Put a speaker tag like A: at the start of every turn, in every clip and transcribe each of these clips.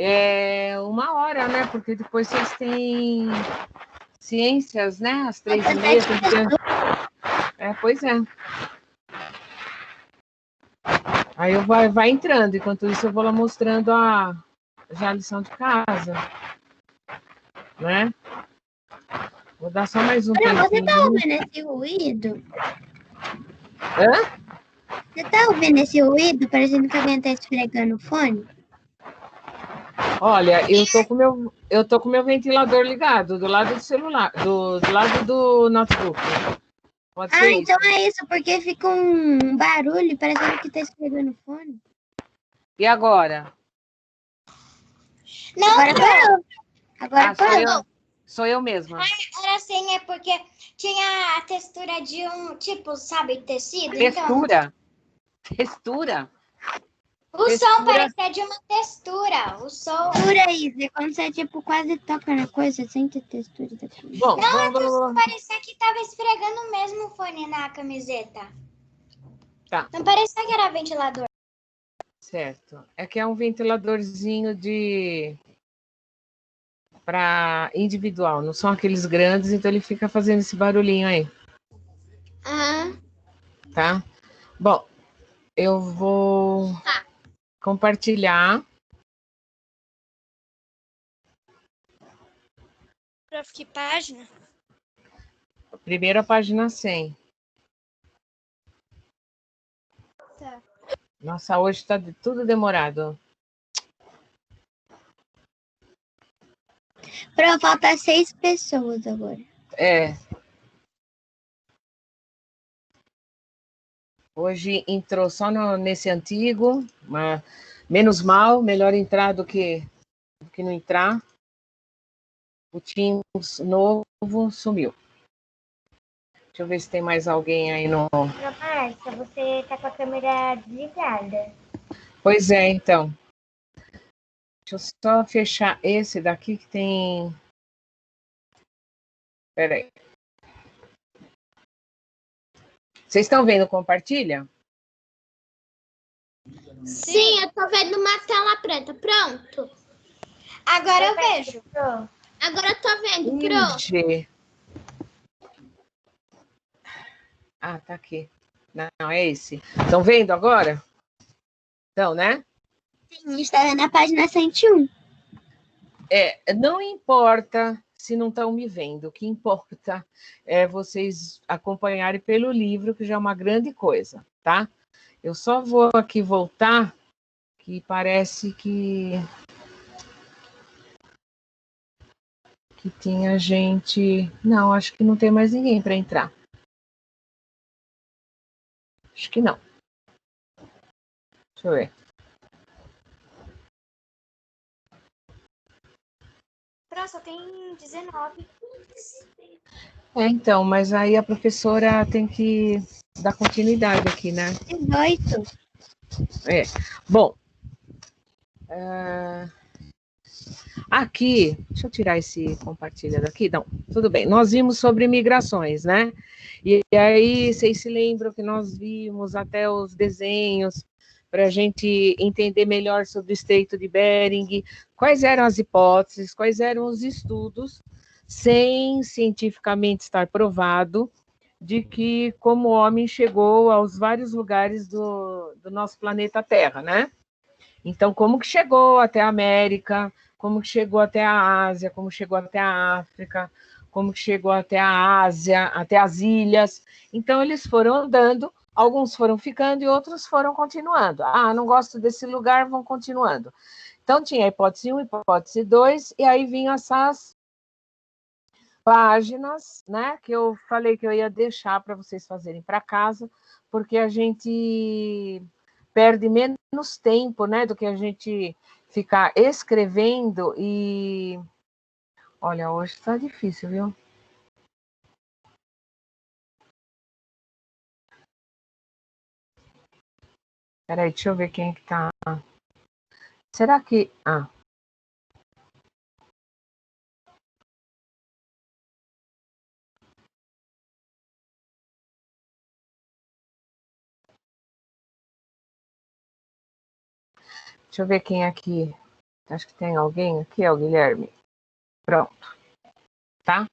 A: É 1 hora, né? Porque depois vocês têm ciências, né? Às 3h30. Pois é. Aí vai entrando. Enquanto isso, eu vou lá mostrando já a lição de casa. Né? Vou dar só mais um tempinho.
B: Você tá ouvindo esse ruído?
A: Hã?
B: Você tá ouvindo esse ruído? Parecendo que alguém tá esfregando o fone?
A: Olha, eu tô com meu ventilador ligado do lado do celular, do lado do notebook. Pode ser
B: então
A: isso.
B: é isso, porque fica um barulho parecendo que tá esfregando o fone.
A: E agora?
B: Não, agora parou. Agora parou.
A: Sou eu mesma.
C: Era assim, é porque tinha a textura de um, tipo, sabe, tecido?
A: Textura?
C: Então,
A: textura?
C: O som parecia de uma textura. O som.
B: Textura, Isa, quando você, tipo, quase toca na coisa, sente a textura da coisa.
A: Bom,
C: não, parecia que tava esfregando mesmo o fone na camiseta.
A: Tá.
C: Não parecia que era ventilador.
A: Certo. É que é um ventiladorzinho para individual, não são aqueles grandes, então ele fica fazendo esse barulhinho aí. Tá? Bom, eu vou compartilhar.
C: Pra que página?
A: Primeira página 100.
C: Tá.
A: Nossa, hoje tá tudo demorado.
B: Pra faltar 6 pessoas agora.
A: Hoje entrou só nesse antigo, mas menos mal, melhor entrar do que não entrar. O Teams novo sumiu. Deixa eu ver se tem mais alguém aí no...
C: Márcia, você tá com a câmera desligada.
A: Pois é, então. Deixa eu só fechar esse daqui que tem... Espera aí. Vocês estão vendo? Compartilha?
C: Sim, eu tô vendo uma tela preta. Pronto. Agora eu vejo. Agora eu tô vendo. Pronto.
A: Ah, tá aqui. Não, é esse. Estão vendo agora? Então, né?
B: Sim, está na página 101.
A: Não importa se não estão me vendo. O que importa é vocês acompanharem pelo livro, que já é uma grande coisa, tá? Eu só vou aqui voltar, que parece que tinha gente... Não, acho que não tem mais ninguém para entrar. Acho que não. Deixa eu ver.
C: Só tem 19.
A: Então, mas aí a professora tem que dar continuidade aqui, né?
B: 18.
A: Bom, aqui, deixa eu tirar esse compartilha daqui. Não, tudo bem. Nós vimos sobre migrações, né? E aí, vocês se lembram que nós vimos até os desenhos para a gente entender melhor sobre o Estreito de Bering, quais eram as hipóteses, quais eram os estudos, sem cientificamente estar provado, de que como o homem chegou aos vários lugares do nosso planeta Terra, né? Então, como que chegou até a América, como que chegou até a Ásia, como chegou até a África, como que chegou até a Ásia, até as ilhas. Então, eles foram andando, alguns foram ficando e outros foram continuando. Ah, não gosto desse lugar, vão continuando. Então, tinha a hipótese 1, hipótese 2, e aí vinham essas páginas, né, que eu falei que eu ia deixar para vocês fazerem para casa, porque a gente perde menos tempo, né, do que a gente ficar escrevendo e... Olha, hoje está difícil, viu? Peraí, deixa eu ver quem que tá... Será que... Deixa eu ver quem aqui Acho que tem alguém aqui, é o Guilherme. Pronto. Tá?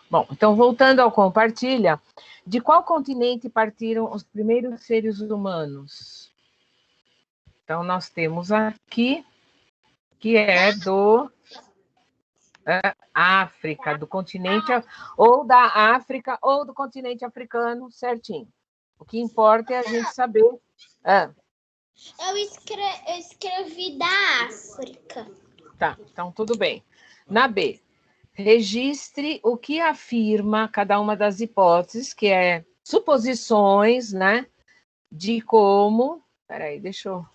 A: Bom, então, voltando ao compartilha, de qual continente partiram os primeiros seres humanos? Então, nós temos aqui, que é do África, do continente, ou da África, ou do continente africano, certinho. O que importa é a gente saber.
C: Eu escrevi da África.
A: Tá, então tudo bem. Na B, registre o que afirma cada uma das hipóteses, que é suposições, né? De como. Peraí, deixa eu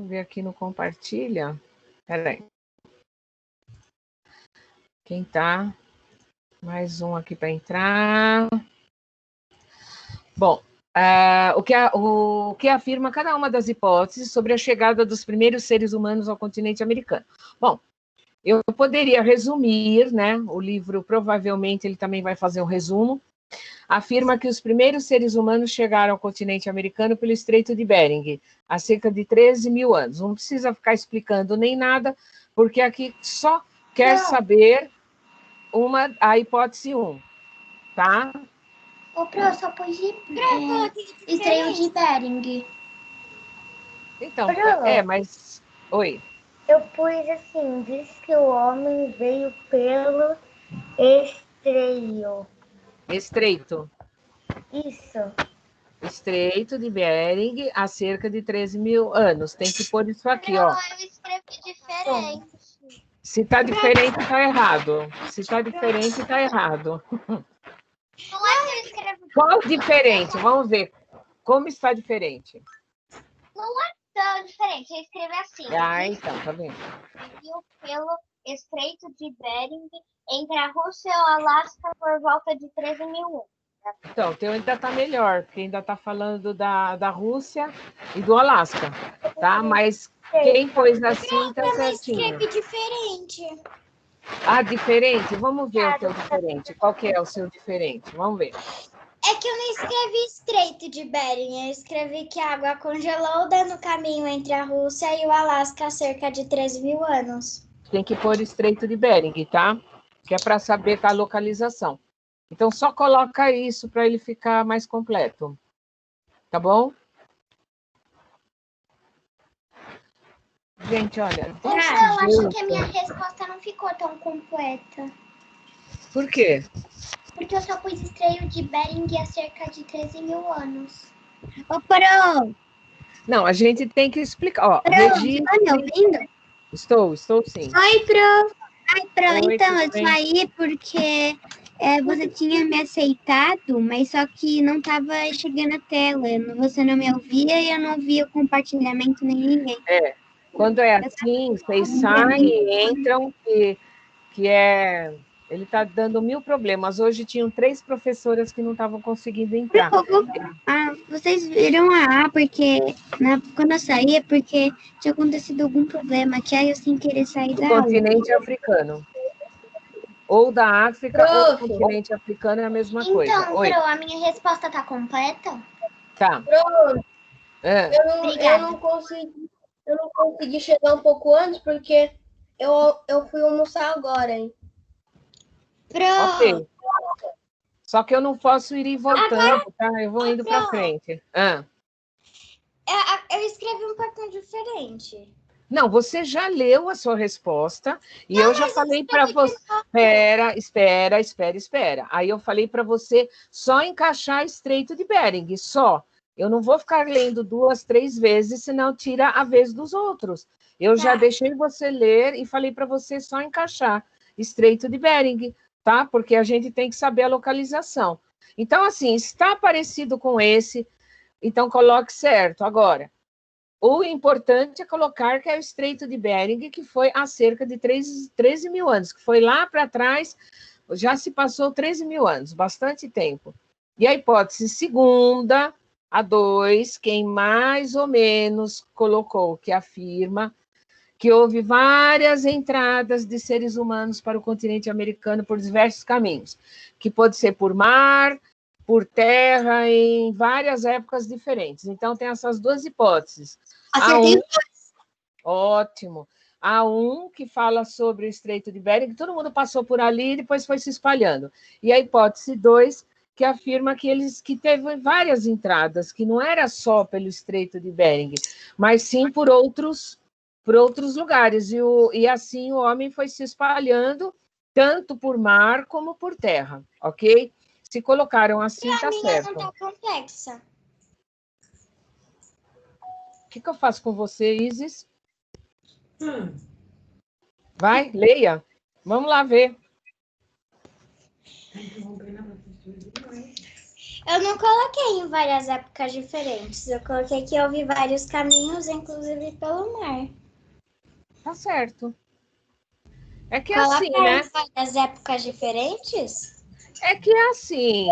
A: ver aqui no compartilha. Peraí. Quem tá? Mais um aqui para entrar. Bom, o que afirma cada uma das hipóteses sobre a chegada dos primeiros seres humanos ao continente americano? Bom, eu poderia resumir, né? O livro, provavelmente, ele também vai fazer um resumo. Afirma que os primeiros seres humanos chegaram ao continente americano pelo Estreito de Bering, há cerca de 13 mil anos. Não precisa ficar explicando nem nada, porque aqui só quer saber a hipótese 1, tá?
B: Ô, Pro, só pus Estreito de Bering.
A: Então,
D: Pro,
A: mas... Oi.
D: eu pus assim, diz que o homem veio pelo estreio.
A: Estreito.
D: Isso.
A: Estreito de Bering, há cerca de 13 mil anos. Tem que pôr isso aqui, ó.
C: Eu escrevi diferente.
A: Se está diferente, está errado. Se está diferente, está errado.
C: Não é que eu escrevi.
A: Qual diferente? Vamos ver. Como está diferente?
C: Não é tão diferente. Eu escrevi assim.
A: Então, tá vendo?
C: Veio pelo Estreito de Bering entre a Rússia e o Alasca por volta de 13 mil anos.
A: Então, o teu ainda está melhor, porque ainda está falando da Rússia e do Alasca, tá? Mas quem pôs assim está certinho.
C: Eu escrevi diferente.
A: Diferente? Vamos ver o teu diferente. Qual que é o seu diferente? Vamos ver.
C: É que eu não escrevi Estreito de Bering. Eu escrevi que a água congelou dando caminho entre a Rússia e o Alasca há cerca de 13 mil anos.
A: Tem que pôr Estreito de Bering, tá? Que é para saber a localização. Então, só coloca isso para ele ficar mais completo. Tá bom? Gente, olha...
C: Eu acho que a minha resposta não ficou tão completa.
A: Por quê?
C: Porque eu só pus Estreito de Bering há cerca de 13 mil anos.
B: Ô, Pro,
A: Não, a gente tem que explicar. Ó,
B: tá me ouvindo?
A: Estou sim.
B: Oi, Pro.
A: Oi,
B: Então,
A: tudo
B: eu
A: bem?
B: saí porque você tinha me aceitado, mas só que não estava chegando a tela. Você não me ouvia e eu não via o compartilhamento nem ninguém.
A: Quando é assim, vocês saem e entram, que é... Ele está dando 1000 problemas. Hoje tinham 3 professoras que não estavam conseguindo entrar.
B: Vocês viram porque quando eu saí é porque tinha acontecido algum problema, que aí eu sem querer sair da aula.
A: Continente africano. Ou da África, ou do continente africano é a mesma coisa.
C: Então,
A: Oi.
C: Pro, a minha resposta tá completa?
A: Tá.
D: Pronto.
C: Obrigada.
D: Eu não consegui chegar um pouco antes porque eu fui almoçar agora, hein?
A: Ok. Só que eu não posso ir e voltando, tá? Eu vou indo para frente.
C: Eu escrevi um pouquinho diferente.
A: Não, você já leu a sua resposta e eu já falei para você. Espera. Aí eu falei para você só encaixar Estreito de Bering, só. Eu não vou ficar lendo 2, 3 vezes, senão tira a vez dos outros. Eu já deixei você ler e falei para você só encaixar Estreito de Bering, tá? Porque a gente tem que saber a localização. Então, assim, está parecido com esse, então coloque certo. Agora, o importante é colocar que é o Estreito de Bering, que foi há cerca de 13 mil anos, que foi lá para trás, já se passou 13 mil anos, bastante tempo. E a hipótese segunda, a 2, quem mais ou menos colocou, que afirma que houve várias entradas de seres humanos para o continente americano por diversos caminhos, que pode ser por mar, por terra, em várias épocas diferentes. Então, tem essas 2 hipóteses.
B: Acertei.
A: Ótimo. Há um que fala sobre o Estreito de Bering, todo mundo passou por ali e depois foi se espalhando. E a hipótese 2, que afirma que teve várias entradas, que não era só pelo Estreito de Bering, mas sim por outros lugares. E assim o homem foi se espalhando, tanto por mar como por terra, ok? Se colocaram assim, tá certo.
C: Não tá complexa.
A: O que eu faço com você, Isis? Vai, leia. Vamos lá ver.
C: Eu não coloquei em várias épocas diferentes. Eu coloquei que houve vários caminhos, inclusive pelo mar.
A: Tá certo. É que
C: Colocar
A: assim, né?
C: em várias épocas diferentes?
A: É que assim,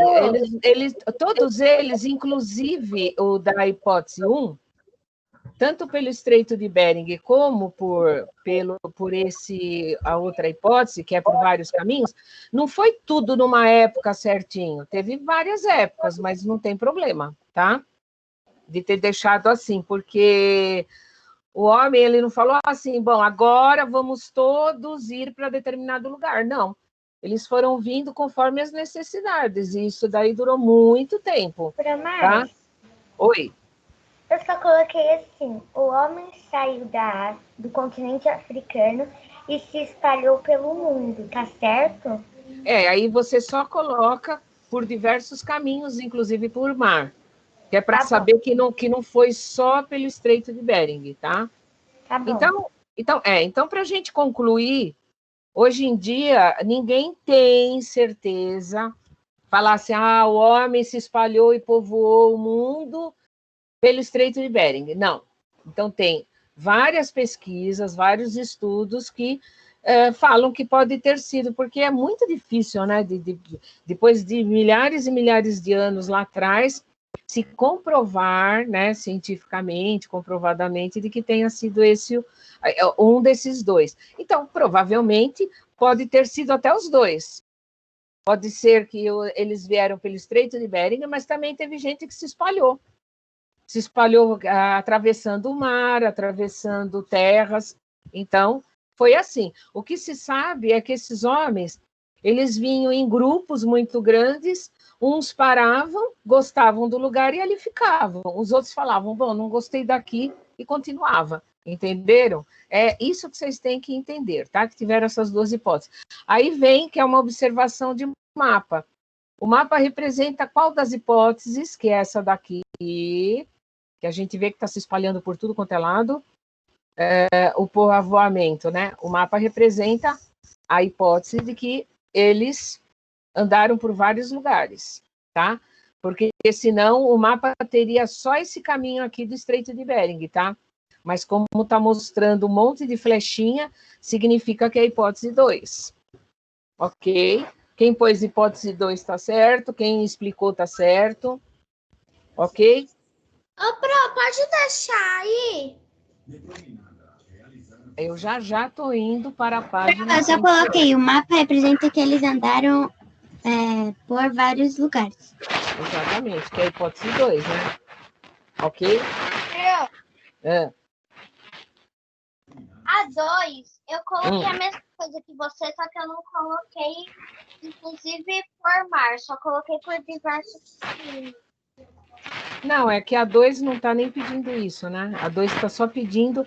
A: todos eles, inclusive o da hipótese 1, tanto pelo Estreito de Bering como por a outra hipótese, que é por vários caminhos, não foi tudo numa época certinho. Teve várias épocas, mas não tem problema, tá? De ter deixado assim, porque o homem ele não falou assim, bom, agora vamos todos ir para determinado lugar. Não. Eles foram vindo conforme as necessidades, e isso daí durou muito tempo. Tá? Oi.
E: Eu só coloquei assim, o homem saiu do continente africano e se espalhou pelo mundo, tá certo?
A: Aí você só coloca por diversos caminhos, inclusive por mar, que é para saber que não foi só pelo Estreito de Bering, tá?
E: Tá bom.
A: Então para a gente concluir, hoje em dia, ninguém tem certeza, falar assim, o homem se espalhou e povoou o mundo pelo Estreito de Bering. Não. Então, tem várias pesquisas, vários estudos que falam que pode ter sido, porque é muito difícil, né, depois de milhares e milhares de anos lá atrás, se comprovar, né, cientificamente, comprovadamente, de que tenha sido esse um desses dois. Então, provavelmente, pode ter sido até os dois. Pode ser que eles vieram pelo Estreito de Bering, mas também teve gente que se espalhou atravessando o mar, atravessando terras. Então, foi assim. O que se sabe é que esses homens, eles vinham em grupos muito grandes, uns paravam, gostavam do lugar e ali ficavam. Os outros falavam, bom, não gostei daqui, e continuava. Entenderam? É isso que vocês têm que entender, tá? Que tiveram essas duas hipóteses. Aí vem que é uma observação de mapa. O mapa representa qual das hipóteses, que é essa daqui, que a gente vê que está se espalhando por tudo quanto é lado, o povoamento, né? O mapa representa a hipótese de que eles andaram por vários lugares, tá? Porque senão o mapa teria só esse caminho aqui do Estreito de Bering, tá? Mas como está mostrando um monte de flechinha, significa que é a hipótese 2. Ok? Quem pôs hipótese 2 está certo, quem explicou está certo. Ok?
C: Ô, Pro, pode deixar aí?
A: Eu já estou indo para a página.
B: Eu só coloquei, o mapa representa que eles andaram por vários lugares.
A: Exatamente, que é a hipótese 2, né? Ok?
D: A 2, eu coloquei a mesma coisa que você, só que eu não coloquei, inclusive, por mar, só coloquei por diversos caminhos.
A: Não, é que a 2 não está nem pedindo isso, né? A 2 está só pedindo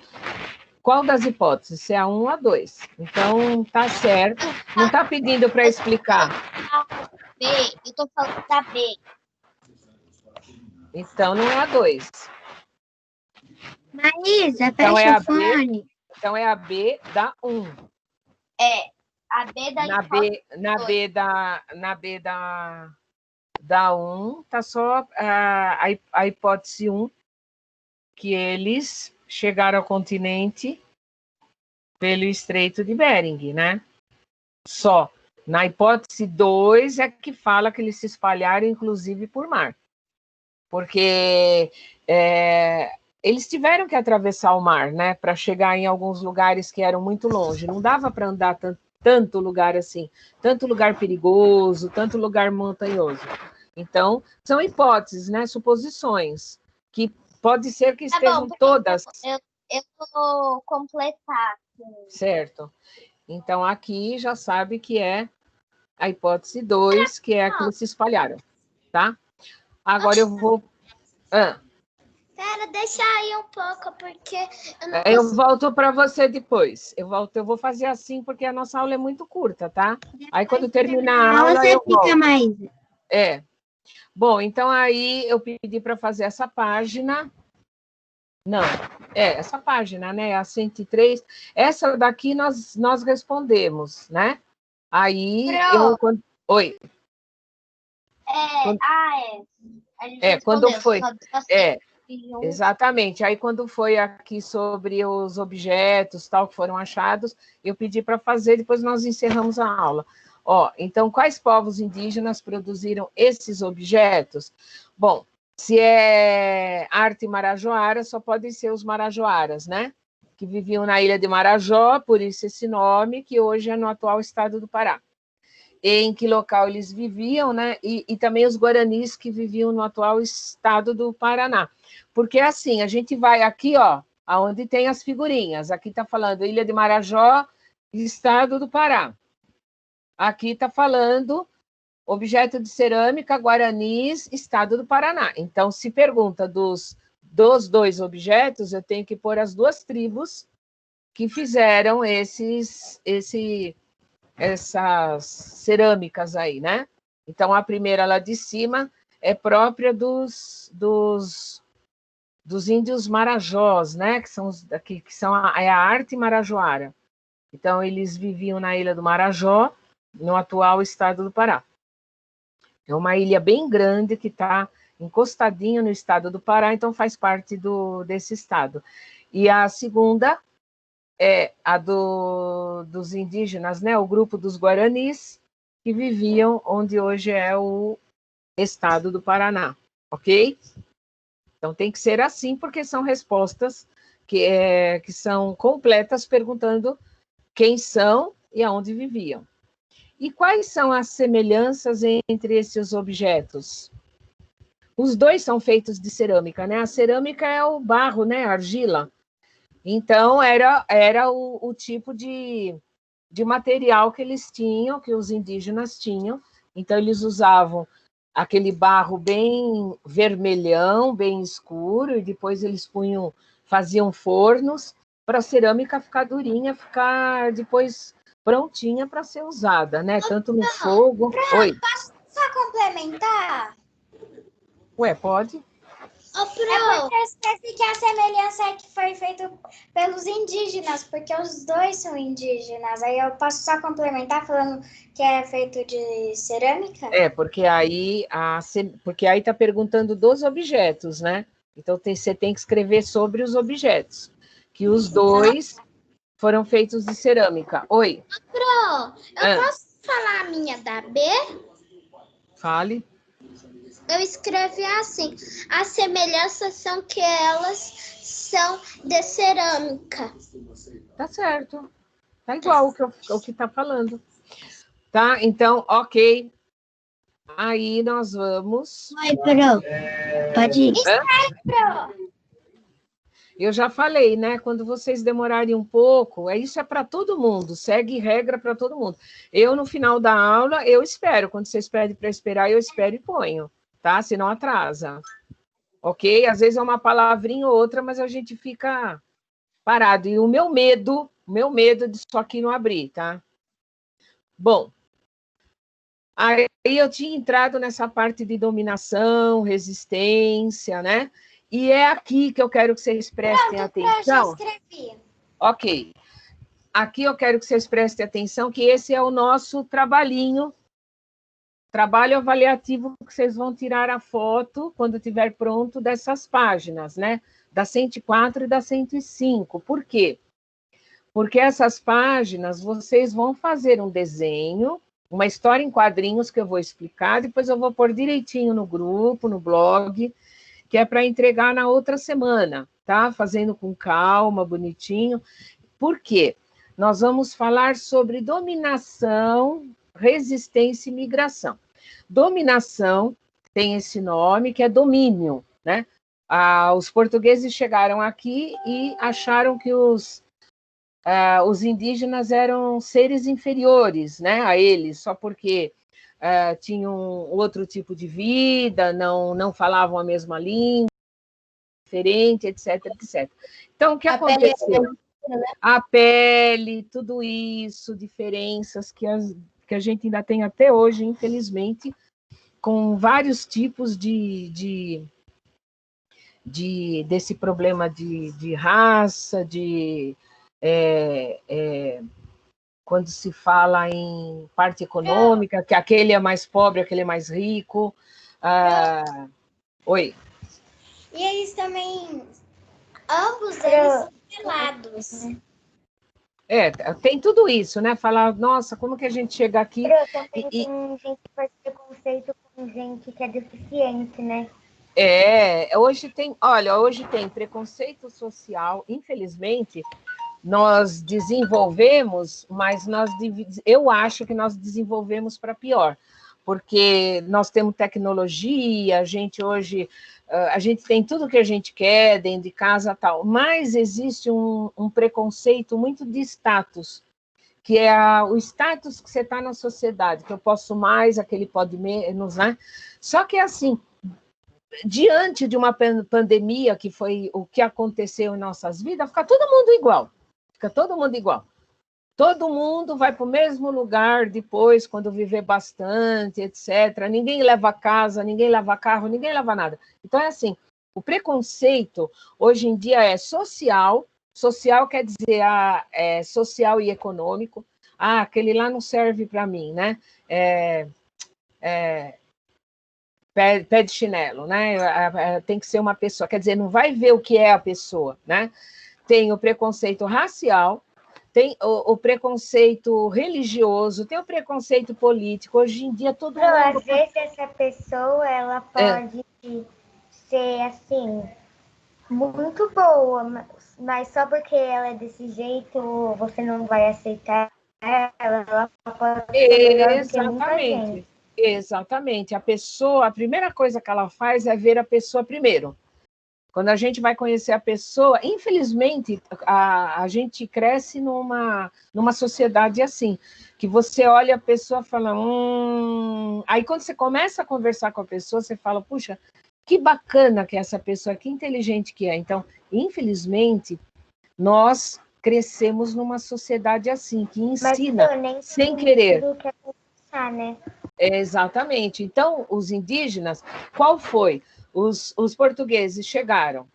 A: qual das hipóteses, se é a 1 ou a 2. Então, tá certo. Não está pedindo para explicar.
D: B, eu tô falando da B.
A: Então, não é a 2.
B: Maísa, fecha o fone.
A: Então, é a B da 1.
D: É, a B da
A: Na B da 1, tá só a hipótese 1, que eles chegaram ao continente pelo Estreito de Bering, né? Só. Na hipótese 2 é que fala que eles se espalharam, inclusive, por mar. Porque eles tiveram que atravessar o mar, né? Para chegar em alguns lugares que eram muito longe. Não dava para andar tanto lugar assim, tanto lugar perigoso, tanto lugar montanhoso. Então, são hipóteses, né? Suposições, que pode ser que estejam todas.
D: Eu vou completar.
A: Certo. Então, aqui já sabe que é a hipótese 2, que é a que eles se espalharam, tá? Agora eu vou...
C: Pera, deixa aí um pouco, porque eu não
A: Eu volto para você depois. Eu vou fazer assim, porque a nossa aula é muito curta, tá? Aí, quando terminar a aula,
B: você
A: eu
B: fica
A: volto.
B: mais.
A: É. Bom, então aí eu pedi para fazer essa página. Não, essa página, né? A 103. Essa daqui nós respondemos, né? Aí eu... Oi.
D: A gente
A: Quando
D: respondeu,
A: foi...
D: só
A: Exatamente. Aí, quando foi aqui sobre os objetos, tal, que foram achados, eu pedi para fazer, depois nós encerramos a aula. Ó, então, quais povos indígenas produziram esses objetos? Bom, se é arte marajoara, só podem ser os marajoaras, né? Que viviam na ilha de Marajó, por isso esse nome, que hoje é no atual estado do Pará. Em que local eles viviam, né? E também os guaranis que viviam no atual estado do Paraná. Porque assim, a gente vai aqui, ó, aonde tem as figurinhas. Aqui está falando Ilha de Marajó, estado do Pará. Aqui está falando objeto de cerâmica, guaranis, estado do Paraná. Então, se pergunta dos dois objetos, eu tenho que pôr as duas tribos que fizeram essas cerâmicas aí, né? Então, a primeira lá de cima é própria dos índios marajós, né? Que são a arte marajoara. Então, eles viviam na ilha do Marajó, no atual estado do Pará. É uma ilha bem grande que está encostadinho no estado do Pará, então faz parte desse estado. E a segunda é a dos indígenas, né? O grupo dos guaranis, que viviam onde hoje é o estado do Paraná, ok? Então, tem que ser assim, porque são respostas que são completas, perguntando quem são e aonde viviam. E quais são as semelhanças entre esses objetos? Os dois são feitos de cerâmica, né? A cerâmica é o barro, né? A argila. Então, era o tipo de material que eles tinham, que os indígenas tinham. Então, eles usavam aquele barro bem vermelhão, bem escuro, e depois eles faziam fornos para a cerâmica ficar durinha, ficar depois prontinha para ser usada, né? Tanto no fogo... Oi.
C: Posso só complementar?
A: Ué, pode?
C: É porque eu esqueci que a semelhança é que foi feita pelos indígenas, porque os dois são indígenas. Aí eu posso só complementar falando que é feito de cerâmica?
A: Porque aí está perguntando dos objetos, né? Então você tem que escrever sobre os objetos, que os dois foram feitos de cerâmica. Oi.
C: Eu posso falar a minha da B?
A: Fale.
C: Eu escrevi assim: as semelhanças são que elas são de cerâmica.
A: Tá certo. Tá igual o que está falando. Tá? Então, ok. Aí nós vamos...
B: Oi, Pro. Pode ir.
A: Eu já falei, né? Quando vocês demorarem um pouco, isso é para todo mundo, segue regra para todo mundo. Eu, no final da aula, eu espero. Quando vocês pedem para esperar, eu espero e ponho, tá? Senão atrasa. Ok? Às vezes é uma palavrinha ou outra, mas a gente fica parado. E o meu medo disso aqui não abrir, tá? Bom, aí eu tinha entrado nessa parte de dominação, resistência, né? E é aqui que eu quero que vocês prestem atenção.
C: Eu já escrevi.
A: Ok. Aqui eu quero que vocês prestem atenção, que esse é o nosso trabalho avaliativo, que vocês vão tirar a foto, quando estiver pronto, dessas páginas, né? Da 104 e da 105. Por quê? Porque essas páginas, vocês vão fazer um desenho, uma história em quadrinhos que eu vou explicar, depois eu vou pôr direitinho no grupo, no blog, que é para entregar na outra semana, tá? Fazendo com calma, bonitinho. Por quê? Nós vamos falar sobre dominação, resistência e migração. Dominação tem esse nome, que é domínio, né? Os portugueses chegaram aqui e acharam que os indígenas eram seres inferiores, né, a eles, só porque tinham outro tipo de vida, não falavam a mesma língua, diferente, etc, etc. Então, o que aconteceu? A pele, tudo isso, diferenças que a gente ainda tem até hoje, infelizmente, com vários tipos desse problema de raça, quando se fala em parte econômica, que aquele é mais pobre, aquele é mais rico. Oi.
C: E eles também, ambos eles são pelados.
A: Tem tudo isso, né? Falar, nossa, como que a gente chega aqui...
E: Também tem gente que faz preconceito com gente que é deficiente, né?
A: Hoje tem preconceito social, infelizmente, nós desenvolvemos, mas eu acho que nós desenvolvemos para pior, porque nós temos tecnologia, a gente tem tudo que a gente quer dentro de casa, tal, mas existe um preconceito muito de status, que é o status que você está na sociedade, que eu posso mais, aquele pode menos, né? Só que, assim, diante de uma pandemia, que foi o que aconteceu em nossas vidas, fica todo mundo igual. Todo mundo vai para o mesmo lugar depois, quando viver bastante, etc. Ninguém leva casa, ninguém leva carro, ninguém leva nada. Então, é assim, o preconceito, hoje em dia, é social. Social quer dizer social e econômico. Aquele lá não serve para mim, né? Pé de chinelo, né? Tem que ser uma pessoa. Quer dizer, não vai ver o que é a pessoa, né? Tem o preconceito racial, tem o preconceito religioso, tem o preconceito político. Hoje em dia, todo mundo...
E: Às vezes, essa pessoa, ela pode ser, assim, muito boa, mas só porque ela é desse jeito, você não vai aceitar ela pode ser melhor do que muita gente.
A: Exatamente. A primeira coisa que ela faz é ver a pessoa primeiro. Quando a gente vai conhecer a pessoa, infelizmente, a gente cresce numa sociedade assim, que você olha a pessoa e fala... Aí, quando você começa a conversar com a pessoa, você fala, puxa, que bacana que é essa pessoa, que inteligente que é. Então, infelizmente, nós crescemos numa sociedade assim, que ensina sem querer.
E: Quer pensar, né?
A: Exatamente. Então, os indígenas, qual foi? Os portugueses chegaram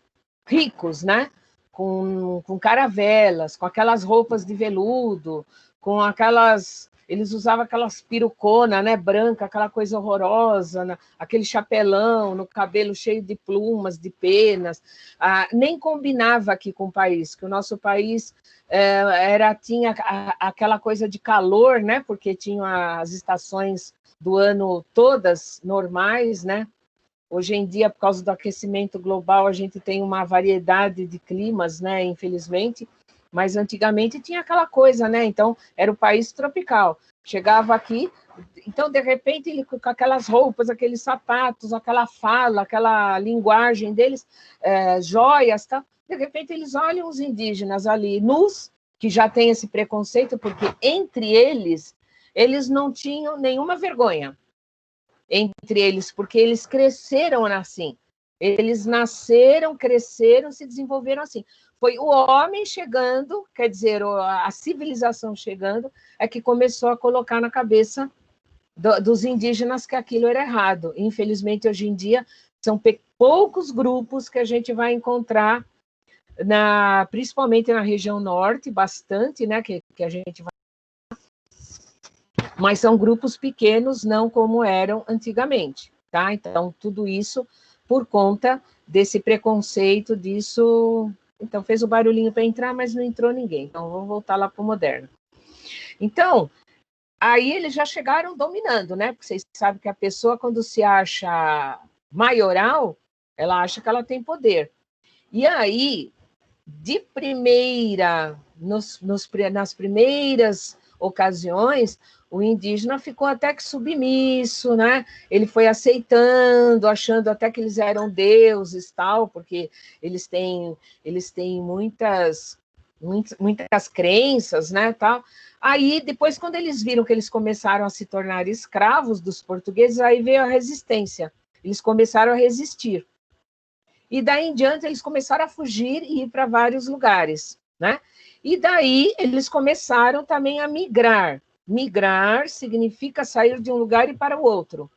A: ricos, né? Com caravelas, com aquelas roupas de veludo, com aquelas... Eles usavam aquelas perucona, né, branca, aquela coisa horrorosa, né? Aquele chapelão no cabelo cheio de plumas, de penas. Nem combinava aqui com o país, que o nosso país tinha aquela coisa de calor, né? Porque tinha as estações do ano todas normais, né? Hoje em dia, por causa do aquecimento global, a gente tem uma variedade de climas, né, infelizmente, mas antigamente tinha aquela coisa, né? Então, era o país tropical. Chegava aqui, então, de repente, ele com aquelas roupas, aqueles sapatos, aquela fala, aquela linguagem deles, joias, tá? De repente, eles olham os indígenas ali, nus, que já tem esse preconceito, porque entre eles não tinham nenhuma vergonha. Entre eles, porque eles cresceram assim. Eles nasceram, cresceram, se desenvolveram assim. Foi o homem chegando, quer dizer, a civilização chegando, é que começou a colocar na cabeça dos indígenas que aquilo era errado. Infelizmente, hoje em dia, são poucos grupos que a gente vai encontrar, principalmente na região norte, bastante, né, que a gente vai... Mas são grupos pequenos, não como eram antigamente, tá? Então, tudo isso por conta desse preconceito, disso... Então, fez o barulhinho para entrar, mas não entrou ninguém. Então, vamos voltar lá para o moderno. Então, aí eles já chegaram dominando, né? Porque vocês sabem que a pessoa, quando se acha maioral, ela acha que ela tem poder. E aí, de primeira, nas primeiras ocasiões, o indígena ficou até que submisso, né? Ele foi aceitando, achando até que eles eram deuses, tal, porque eles têm muitas crenças, né, tal. Aí, depois, quando eles viram que eles começaram a se tornar escravos dos portugueses, aí veio a resistência. Eles começaram a resistir. E daí em diante, eles começaram a fugir e ir para vários lugares, né? E daí, eles começaram também a migrar. Migrar significa sair de um lugar e para o outro.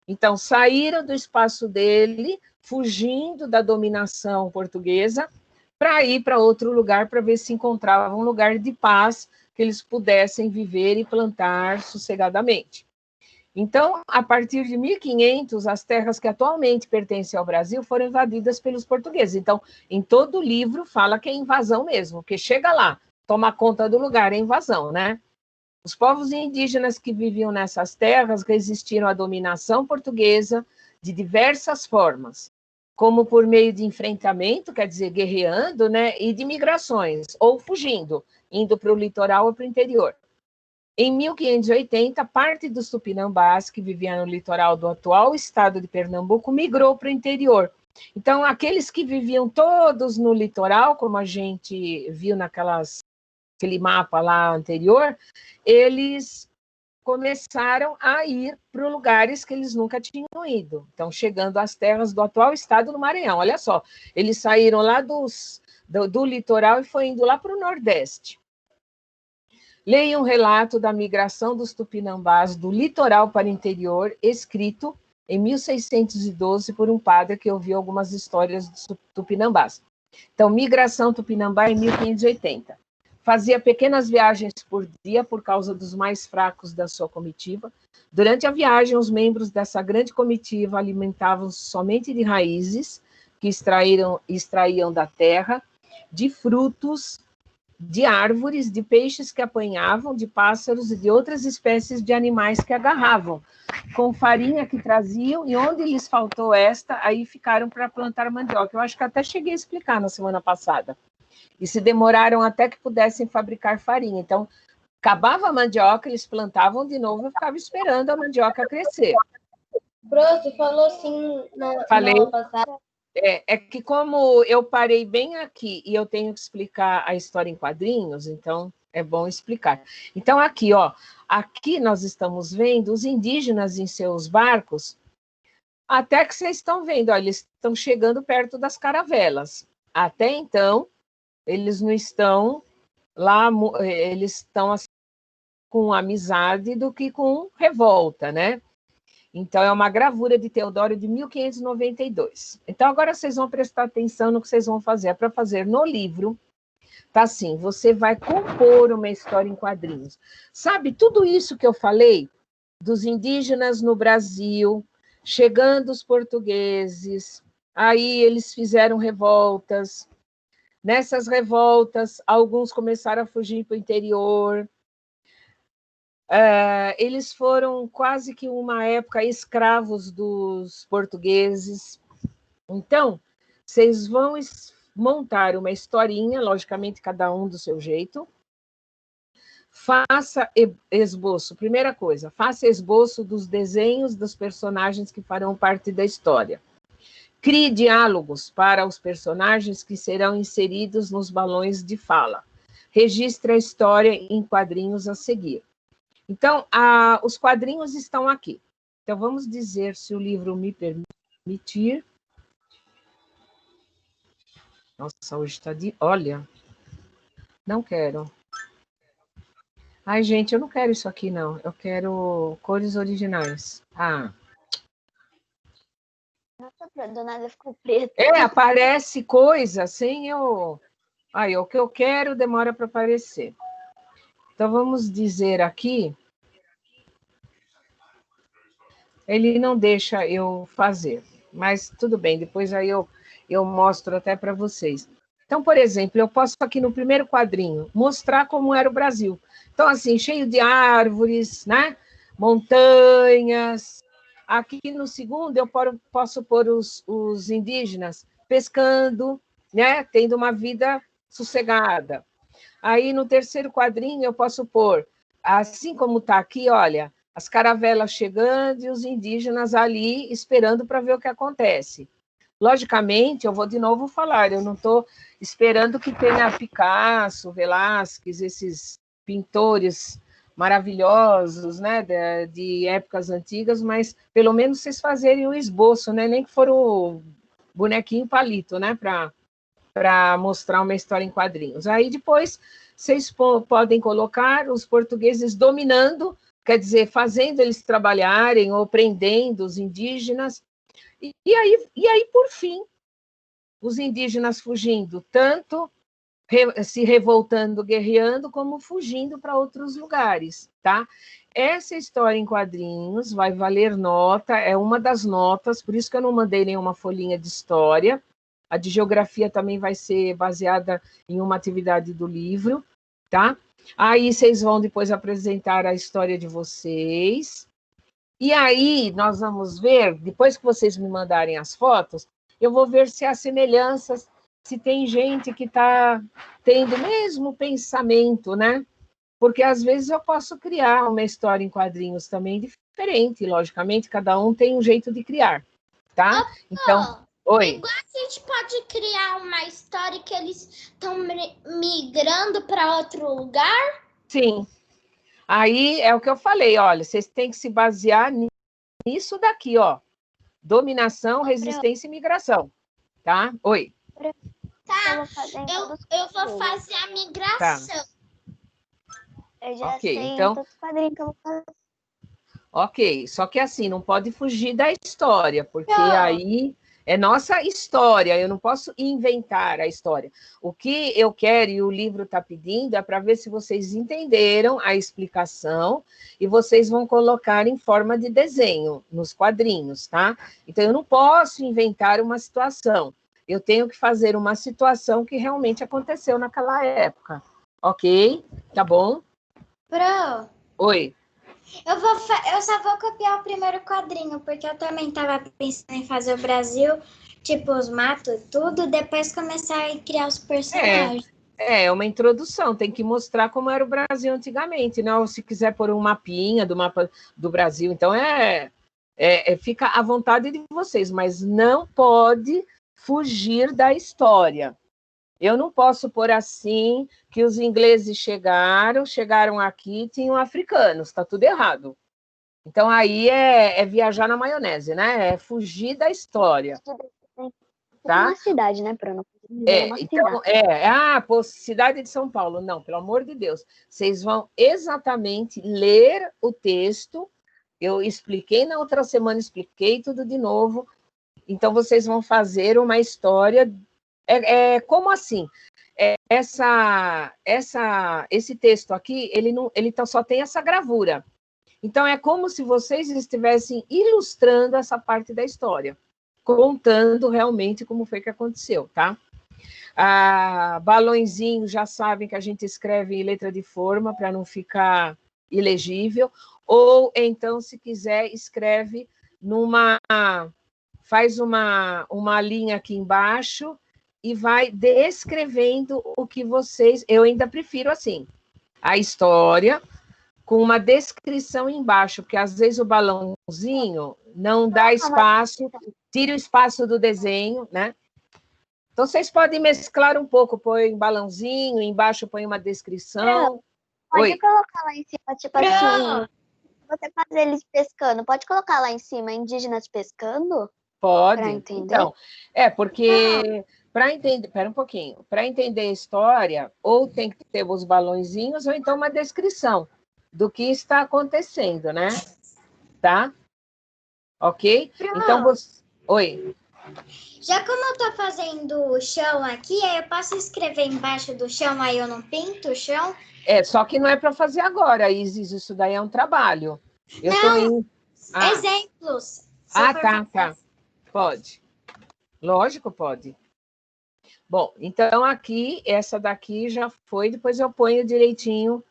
A: Então, saíram do espaço dele, fugindo da dominação portuguesa, para ir para outro lugar, para ver se encontravam um lugar de paz, que eles pudessem viver e plantar sossegadamente. Então, a partir de 1500, as terras que atualmente pertencem ao Brasil foram invadidas pelos portugueses. Então, em todo o livro fala que é invasão mesmo, porque chega lá, toma conta do lugar, é invasão, né? Os povos indígenas que viviam nessas terras resistiram à dominação portuguesa de diversas formas, como por meio de enfrentamento, quer dizer, guerreando, né, e de migrações, ou fugindo, indo para o litoral ou para o interior. Em 1580, parte dos tupinambás que viviam no litoral do atual estado de Pernambuco migrou para o interior. Então, aqueles que viviam todos no litoral, como a gente viu naquele mapa lá anterior, eles começaram a ir para lugares que eles nunca tinham ido. Então, chegando às terras do atual estado do Maranhão. Olha só, eles saíram lá do litoral e foi indo lá para o Nordeste. Leia um relato da migração dos tupinambás do litoral para o interior, escrito em 1612 por um padre que ouviu algumas histórias dos tupinambás. Então, migração tupinambá em 1580. Fazia pequenas viagens por dia por causa dos mais fracos da sua comitiva. Durante a viagem, os membros dessa grande comitiva alimentavam-se somente de raízes que extraíam da terra, de frutos, de árvores, de peixes que apanhavam, de pássaros e de outras espécies de animais que agarravam, com farinha que traziam, e onde lhes faltou esta, aí ficaram para plantar mandioca. Eu acho que até cheguei a explicar na semana passada. E se demoraram até que pudessem fabricar farinha. Então, acabava a mandioca, eles plantavam de novo e ficavam esperando a mandioca crescer.
D: Você falou assim na aula passada.
A: É que como eu parei bem aqui e eu tenho que explicar a história em quadrinhos, então é bom explicar. Então, aqui, ó, aqui nós estamos vendo os indígenas em seus barcos, até que vocês estão vendo, ó, eles estão chegando perto das caravelas. Até então, eles não estão lá, eles estão assim, com amizade do que com revolta, né? Então, é uma gravura de Teodoro de 1592. Então, agora vocês vão prestar atenção no que vocês vão fazer. É para fazer no livro, tá assim, você vai compor uma história em quadrinhos. Sabe, tudo isso que eu falei, dos indígenas no Brasil, chegando os portugueses, aí eles fizeram revoltas. Nessas revoltas, alguns começaram a fugir para o interior. Eles foram quase que uma época escravos dos portugueses. Então, vocês vão montar uma historinha, logicamente, cada um do seu jeito. Faça esboço, primeira coisa, faça esboço dos desenhos dos personagens que farão parte da história. Crie diálogos para os personagens que serão inseridos nos balões de fala. Registre a história em quadrinhos a seguir. Então, os quadrinhos estão aqui. Então, vamos dizer, se o livro me permitir. Nossa, hoje está de... Olha, não quero. Ai, gente, eu não quero isso aqui, não. Eu quero cores originais.
D: Nossa, do nada ficou preto.
A: Aparece coisa sem eu... Aí, o que eu quero demora para aparecer. Então, vamos dizer aqui... Ele não deixa eu fazer, mas tudo bem, depois aí eu mostro até para vocês. Então, por exemplo, eu posso aqui no primeiro quadrinho mostrar como era o Brasil. Então, assim, cheio de árvores, né? Montanhas. Aqui no segundo eu posso pôr os indígenas pescando, né? Tendo uma vida sossegada. Aí no terceiro quadrinho eu posso pôr assim como está aqui, olha, as caravelas chegando e os indígenas ali esperando para ver o que acontece. Logicamente, eu vou de novo falar, eu não estou esperando que tenha Picasso, Velázquez, esses pintores maravilhosos, né, de épocas antigas, mas pelo menos vocês fazerem o esboço, né, nem que for o bonequinho palito, né, para mostrar uma história em quadrinhos. Aí depois vocês podem colocar os portugueses dominando, quer dizer, fazendo eles trabalharem ou prendendo os indígenas, e aí, por fim, os indígenas fugindo, tanto se revoltando, guerreando, como fugindo para outros lugares, tá? Essa história em quadrinhos vai valer nota, é uma das notas, por isso que eu não mandei nenhuma folhinha de história. A de geografia também vai ser baseada em uma atividade do livro, tá? Aí vocês vão depois apresentar a história de vocês. E aí nós vamos ver, depois que vocês me mandarem as fotos, eu vou ver se há semelhanças, se tem gente que está tendo o mesmo pensamento, né? Porque às vezes eu posso criar uma história em quadrinhos também diferente, logicamente, cada um tem um jeito de criar, tá? Então, oi.
D: Igual a gente pode criar uma história que eles estão migrando para outro lugar?
A: Sim. Aí é o que eu falei, olha, vocês têm que se basear nisso daqui, ó. Dominação, resistência e migração, tá? Oi.
D: Tá, eu vou fazer a migração.
A: Tá.
B: Eu já
A: Ok,
B: sei
A: então,
B: todos os quadrinhos que eu vou fazer.
A: Ok, só que assim, não pode fugir da história, porque aí é nossa história, eu não posso inventar a história. O que eu quero e o livro está pedindo é para ver se vocês entenderam a explicação e vocês vão colocar em forma de desenho nos quadrinhos, tá? Então, eu não posso inventar uma situação, eu tenho que fazer uma situação que realmente aconteceu naquela época, ok? Tá bom?
C: Pro,
A: Oi.
C: eu só vou copiar o primeiro quadrinho, porque eu também estava pensando em fazer o Brasil, tipo os matos e tudo, depois começar a criar os personagens.
A: É uma introdução, tem que mostrar como era o Brasil antigamente, né? Ou se quiser pôr um mapinha do mapa do Brasil, então fica à vontade de vocês, mas não pode fugir da história. Eu não posso pôr assim que os ingleses chegaram aqui e tinham africanos, está tudo errado. Então aí é viajar na maionese, né? É fugir da história. Tá?
B: Uma cidade, né, Bruno?
A: Então, cidade de São Paulo. Não, pelo amor de Deus. Vocês vão exatamente ler o texto. Eu expliquei na outra semana, expliquei tudo de novo. Então, vocês vão fazer uma história. Como assim? Esse texto aqui, ele só tem essa gravura. Então, é como se vocês estivessem ilustrando essa parte da história, contando realmente como foi que aconteceu, tá? Balõezinho, já sabem que a gente escreve em letra de forma para não ficar ilegível, ou então, se quiser, escreve faz uma linha aqui embaixo e vai descrevendo o que vocês... Eu ainda prefiro assim, a história com uma descrição embaixo, porque às vezes o balãozinho não dá espaço, tira o espaço do desenho, né? Então, vocês podem mesclar um pouco, põe um balãozinho, embaixo põe uma descrição.
B: Pode colocar lá em cima, tipo assim, você fazer eles pescando, pode colocar lá em cima, indígenas pescando?
A: Pode.
B: Pra entender?
A: Então, porque... Para entender, espera um pouquinho, para entender a história, ou tem que ter os balõezinhos, ou então uma descrição do que está acontecendo, né? Tá? Ok? Então, você... Oi.
C: Já como eu tô fazendo o chão aqui, aí eu posso escrever embaixo do chão, aí eu não pinto o chão?
A: Só que não é para fazer agora, Isis, isso daí é um trabalho.
C: Exemplos.
A: Tá. Pode. Lógico, pode. Bom, então aqui, essa daqui já foi, depois eu ponho direitinho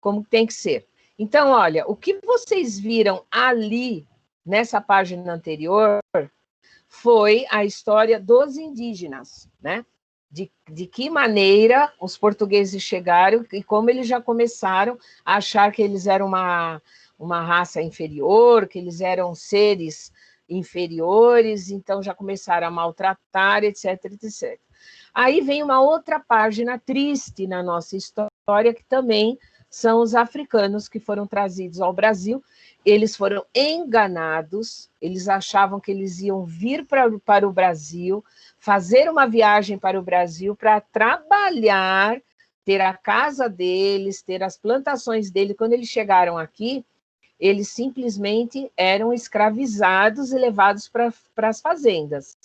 A: como tem que ser. Então, olha, o que vocês viram ali, nessa página anterior, foi a história dos indígenas, né? de que maneira os portugueses chegaram e como eles já começaram a achar que eles eram uma raça inferior, que eles eram seres inferiores, então já começaram a maltratar, etc, etc. Aí vem uma outra página triste na nossa história, que também são os africanos que foram trazidos ao Brasil. Eles foram enganados, eles achavam que eles iam vir para o Brasil, fazer uma viagem para o Brasil para trabalhar, ter a casa deles, ter as plantações deles. Quando eles chegaram aqui, eles simplesmente eram escravizados e levados para as fazendas.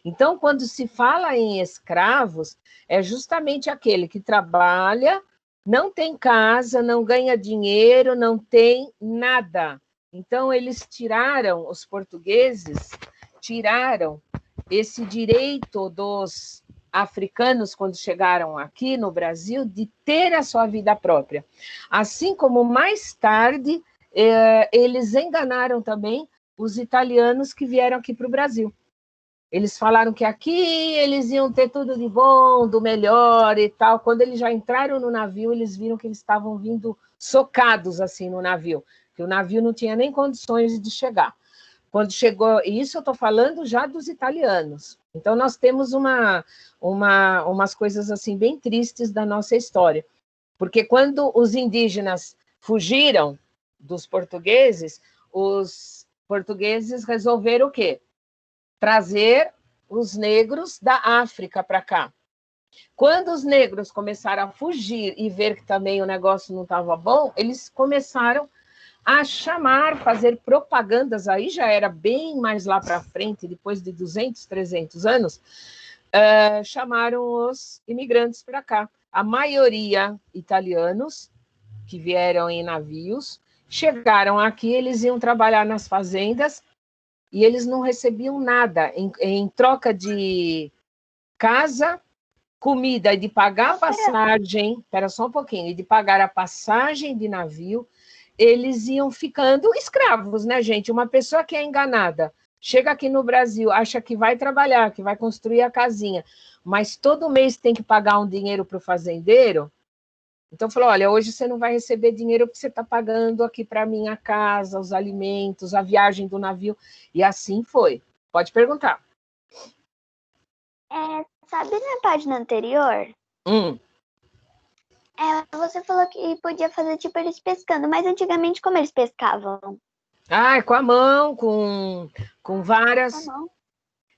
A: Então, quando se fala em escravos, é justamente aquele que trabalha, não tem casa, não ganha dinheiro, não tem nada. Então, eles tiraram, os portugueses tiraram esse direito dos africanos, quando chegaram aqui no Brasil, de ter a sua vida própria. Assim como mais tarde, eles enganaram também os italianos que vieram aqui para o Brasil. Eles falaram que aqui eles iam ter tudo de bom, do melhor e tal. Quando eles já entraram no navio, eles viram que eles estavam vindo socados assim no navio, que o navio não tinha nem condições de chegar. Quando chegou, e isso eu estou falando já dos italianos. Então, nós temos umas coisas assim bem tristes da nossa história. Porque quando os indígenas fugiram dos portugueses, os portugueses resolveram o quê? Trazer os negros da África para cá. Quando os negros começaram a fugir e ver que também o negócio não estava bom, eles começaram a chamar, fazer propagandas, aí já era bem mais lá para frente, depois de 200, 300 anos, chamaram os imigrantes para cá. A maioria italianos, que vieram em navios, chegaram aqui, eles iam trabalhar nas fazendas e eles não recebiam nada em troca de casa, comida e de pagar a passagem, espera só um pouquinho, e de pagar a passagem de navio, eles iam ficando escravos, né, gente? Uma pessoa que é enganada, chega aqui no Brasil, acha que vai trabalhar, que vai construir a casinha, mas todo mês tem que pagar um dinheiro para o fazendeiro. Então, falou, olha, hoje você não vai receber dinheiro porque você está pagando aqui para a minha casa, os alimentos, a viagem do navio. E assim foi. Pode perguntar.
F: Sabe na página anterior? Você falou que podia fazer tipo eles pescando, mas antigamente como eles pescavam?
A: Com a mão, com varas.
F: Com a mão.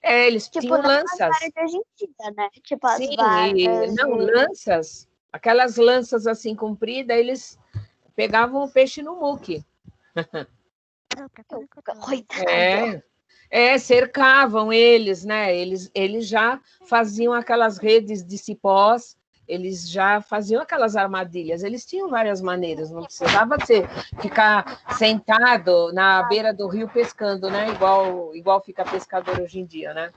A: Eles
F: tipo,
A: tinham lanças.
F: As varas de Argentina, né? Tipo, as
A: Sim,
F: varas.
A: lanças. Aquelas lanças assim compridas, eles pegavam o peixe no muque.
F: Coitado.
A: Cercavam eles, né? Eles já faziam aquelas redes de cipós, eles já faziam aquelas armadilhas. Eles tinham várias maneiras, não precisava ficar sentado na beira do rio pescando, né? Igual fica pescador hoje em dia, né?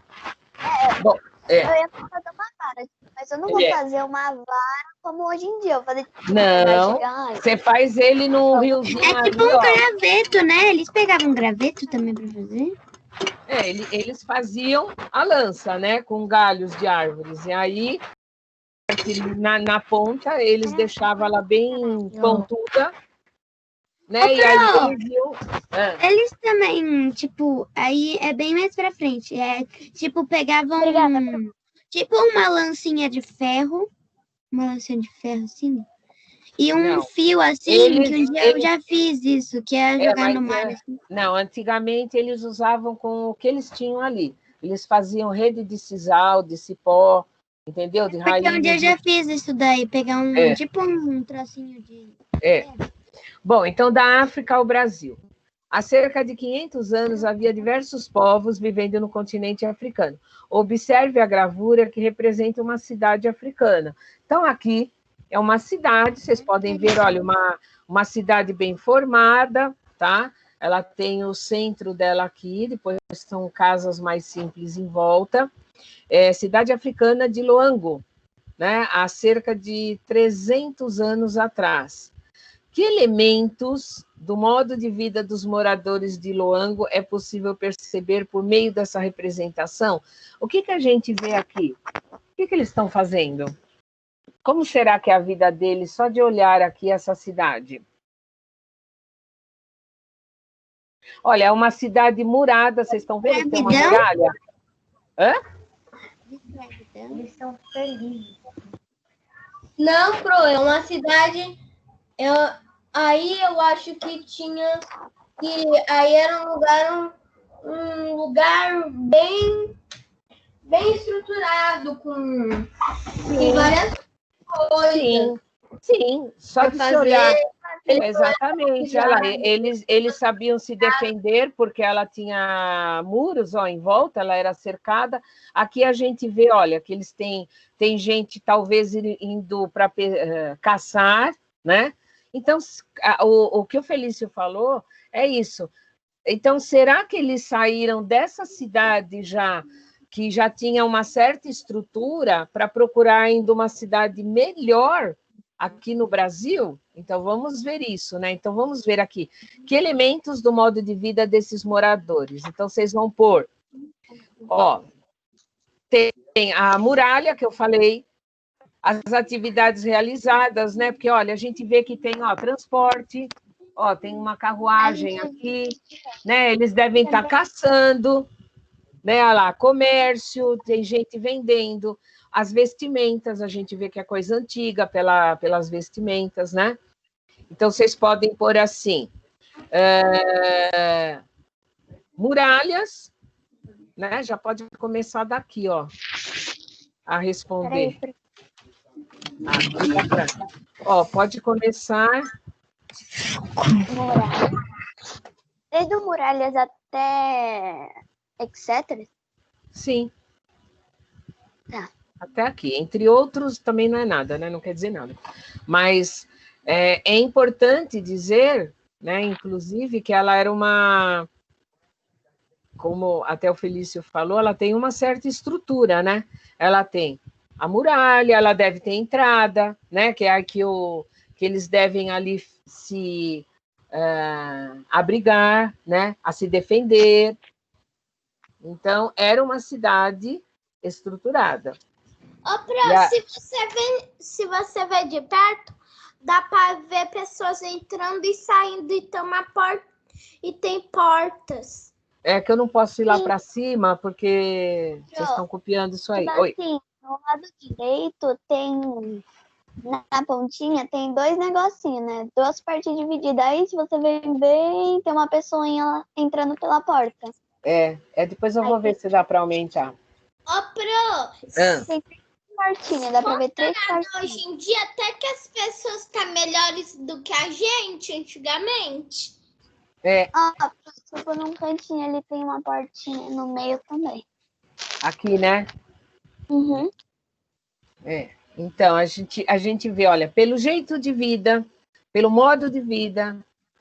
A: Bom,
F: eu ia fazer uma vara, mas eu não vou fazer uma vara como hoje em dia. Eu vou fazer
A: não, você faz ele no riozinho.
B: É tipo um graveto, né? Eles pegavam graveto também para fazer?
A: Eles faziam a lança, né? Com galhos de árvores. E aí, na ponta, eles deixavam ela bem pontuda. Né? E aí
B: eles também, tipo, aí é bem mais pra frente. Tipo, pegavam tipo uma lancinha de ferro assim, e um fio assim, que um dia eu já fiz isso, que é jogar no mar. Assim.
A: Não, antigamente eles usavam com o que eles tinham ali. Eles faziam rede de sisal, de cipó, entendeu? De raiz.
B: Porque um dia eu já fiz isso daí, pegar tipo um trocinho de...
A: Bom, então da África ao Brasil. Há cerca de 500 anos havia diversos povos vivendo no continente africano. Observe a gravura que representa uma cidade africana. Então aqui é uma cidade, vocês podem ver, olha, uma cidade bem formada, tá? Ela tem o centro dela aqui, depois são casas mais simples em volta. Cidade africana de Loango, né? Há cerca de 300 anos atrás. Que elementos do modo de vida dos moradores de Loango é possível perceber por meio dessa representação? O que a gente vê aqui? que eles estão fazendo? Como será que é a vida deles só de olhar aqui essa cidade? Olha, é uma cidade murada, vocês estão vendo que tem uma muralha? Hã?
E: Eles são felizes.
G: Não, Pro, é uma cidade. Aí eu acho que tinha. Que aí era um lugar bem estruturado, com várias coisas.
A: Sim, só de se olhar. Exatamente, olha lá, eles sabiam se defender porque ela tinha muros, ó, em volta, ela era cercada. Aqui a gente vê, olha, que eles tem gente talvez indo para caçar, né? Então, o que o Felício falou é isso. Então, será que eles saíram dessa cidade já, que já tinha uma certa estrutura, para procurar ainda uma cidade melhor aqui no Brasil? Então, vamos ver isso, né? Então, vamos ver aqui. Que elementos do modo de vida desses moradores? Então, vocês vão pôr, ó, tem a muralha, que eu falei, as atividades realizadas, né? Porque, olha, a gente vê que tem, ó, transporte, ó, tem uma carruagem aqui, né? Eles devem estar caçando, né? Olha lá, comércio, tem gente vendendo. As vestimentas, a gente vê que é coisa antiga pelas vestimentas, né? Então, vocês podem pôr assim, muralhas, né? Já pode começar daqui, ó, a responder. Ó, pode começar.
F: Desde o muralhas até etc.
A: Sim.
F: Tá.
A: Até aqui. Entre outros, também não é nada, né? Não quer dizer nada. Mas é importante dizer, né, inclusive, que ela era uma... Como até o Felício falou, ela tem uma certa estrutura, né? Ela tem a muralha, ela deve ter entrada, né? Que é a que eles devem ali se abrigar, né? A se defender. Então, era uma cidade estruturada.
G: Ô, Pro, se você vê de perto, dá para ver pessoas entrando e saindo e tem portas.
A: É que eu não posso ir lá para cima, porque vocês estão copiando isso aí.
F: Tipo
A: Oi.
F: assim, no lado direito tem, na pontinha, tem 2 negocinhos, né? 2 partes divididas. Aí, se você ver bem, tem uma pessoinha entrando pela porta.
A: Depois eu vou ver se dá para aumentar.
G: Ô, Pro,
F: tem 3 portinhas, dá para ver 3 portinhas.
G: hoje em dia, até que as pessoas estão melhores do que a gente antigamente.
F: Tipo, num cantinho ali tem uma portinha no meio também.
A: Aqui, né?
F: Uhum.
A: Então, a gente vê, olha, pelo jeito de vida, pelo modo de vida,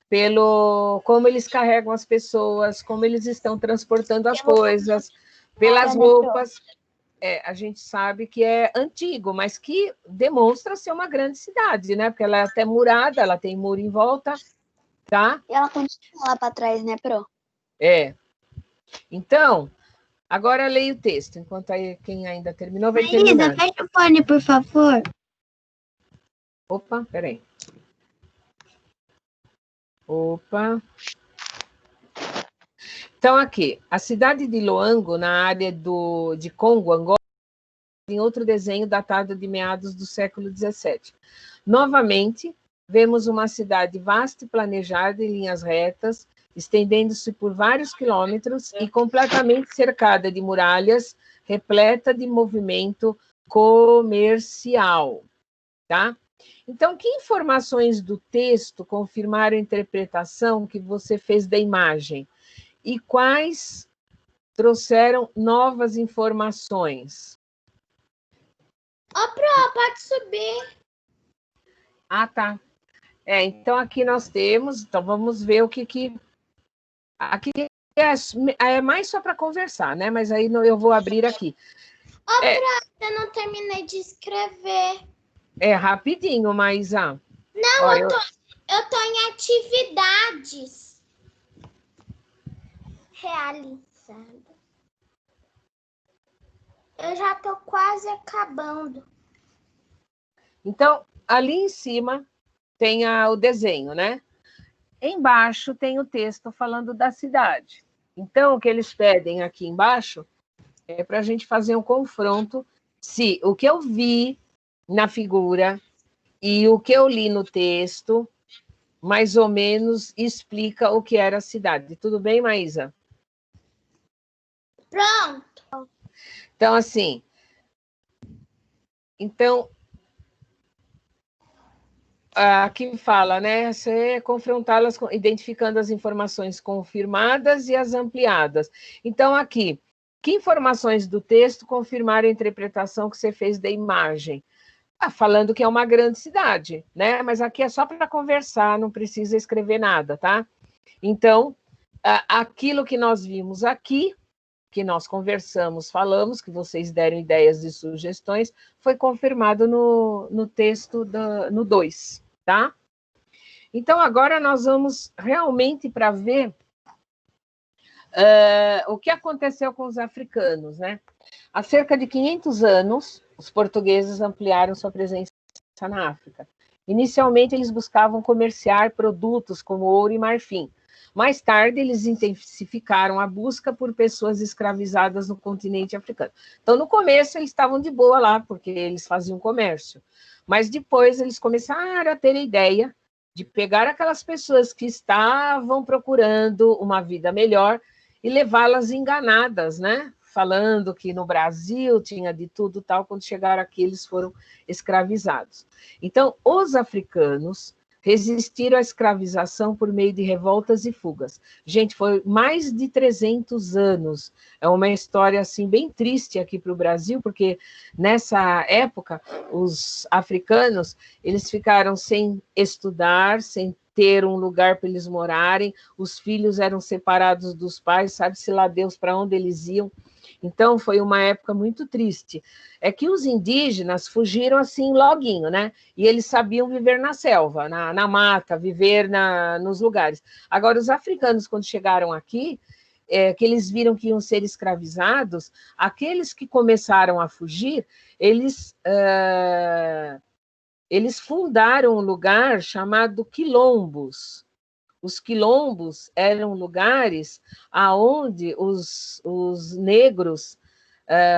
A: pelo como eles carregam as pessoas, como eles estão transportando as coisas, pelas roupas, a gente sabe que é antigo, mas que demonstra ser uma grande cidade, né? Porque ela é até murada, ela tem muro em volta, tá?
F: E ela continua lá para trás, né, Pro?
A: Então, agora leia o texto, enquanto aí quem ainda terminou vai terminar.
B: Maísa, fecha o fone, por favor.
A: Opa, peraí. Opa. Então, aqui, a cidade de Loango, na área de Congo, Angola, tem outro desenho datado de meados do século XVII. Novamente, vemos uma cidade vasta e planejada em linhas retas, estendendo-se por vários quilômetros e completamente cercada de muralhas, repleta de movimento comercial, tá? Então, que informações do texto confirmaram a interpretação que você fez da imagem? E quais trouxeram novas informações?
G: Pro, pode subir.
A: Ah, tá. Então, aqui nós temos... Então, vamos ver o que... Aqui é mais só para conversar, né? Mas aí eu vou abrir aqui.
G: Pro, eu não terminei de escrever.
A: Rapidinho, mas...
G: Não, eu tô em atividades realizadas. Eu já tô quase acabando.
A: Então, ali em cima tem o desenho, né? Embaixo tem o texto falando da cidade. Então, o que eles pedem aqui embaixo é para a gente fazer um confronto se o que eu vi na figura e o que eu li no texto mais ou menos explica o que era a cidade. Tudo bem, Maísa?
G: Pronto.
A: Então, assim, aqui fala, né? Você confrontá-las, identificando as informações confirmadas e as ampliadas. Então, aqui, que informações do texto confirmaram a interpretação que você fez da imagem? Falando que é uma grande cidade, né? Mas aqui é só para conversar, não precisa escrever nada, tá? Então, aquilo que nós vimos aqui, que nós conversamos, falamos, que vocês deram ideias e sugestões, foi confirmado no texto no 2, tá? Então, agora nós vamos realmente para ver o que aconteceu com os africanos, né? Há cerca de 500 anos, os portugueses ampliaram sua presença na África. Inicialmente, eles buscavam comerciar produtos como ouro e marfim. Mais tarde, eles intensificaram a busca por pessoas escravizadas no continente africano. Então, no começo, eles estavam de boa lá, porque eles faziam comércio. Mas depois, eles começaram a ter a ideia de pegar aquelas pessoas que estavam procurando uma vida melhor e levá-las enganadas, né? Falando que no Brasil tinha de tudo tal, quando chegaram aqui eles foram escravizados. Então, os africanos resistiram à escravização por meio de revoltas e fugas. Gente, foi mais de 300 anos. É uma história assim bem triste aqui para o Brasil, porque nessa época os africanos eles ficaram sem estudar, sem ter um lugar para eles morarem, os filhos eram separados dos pais, sabe-se lá Deus para onde eles iam. Então, foi uma época muito triste. É que os indígenas fugiram assim, loguinho, né? E eles sabiam viver na selva, na mata, viver nos lugares. Agora, os africanos, quando chegaram aqui, que eles viram que iam ser escravizados, aqueles que começaram a fugir, eles fundaram um lugar chamado quilombos. Os quilombos eram lugares aonde os negros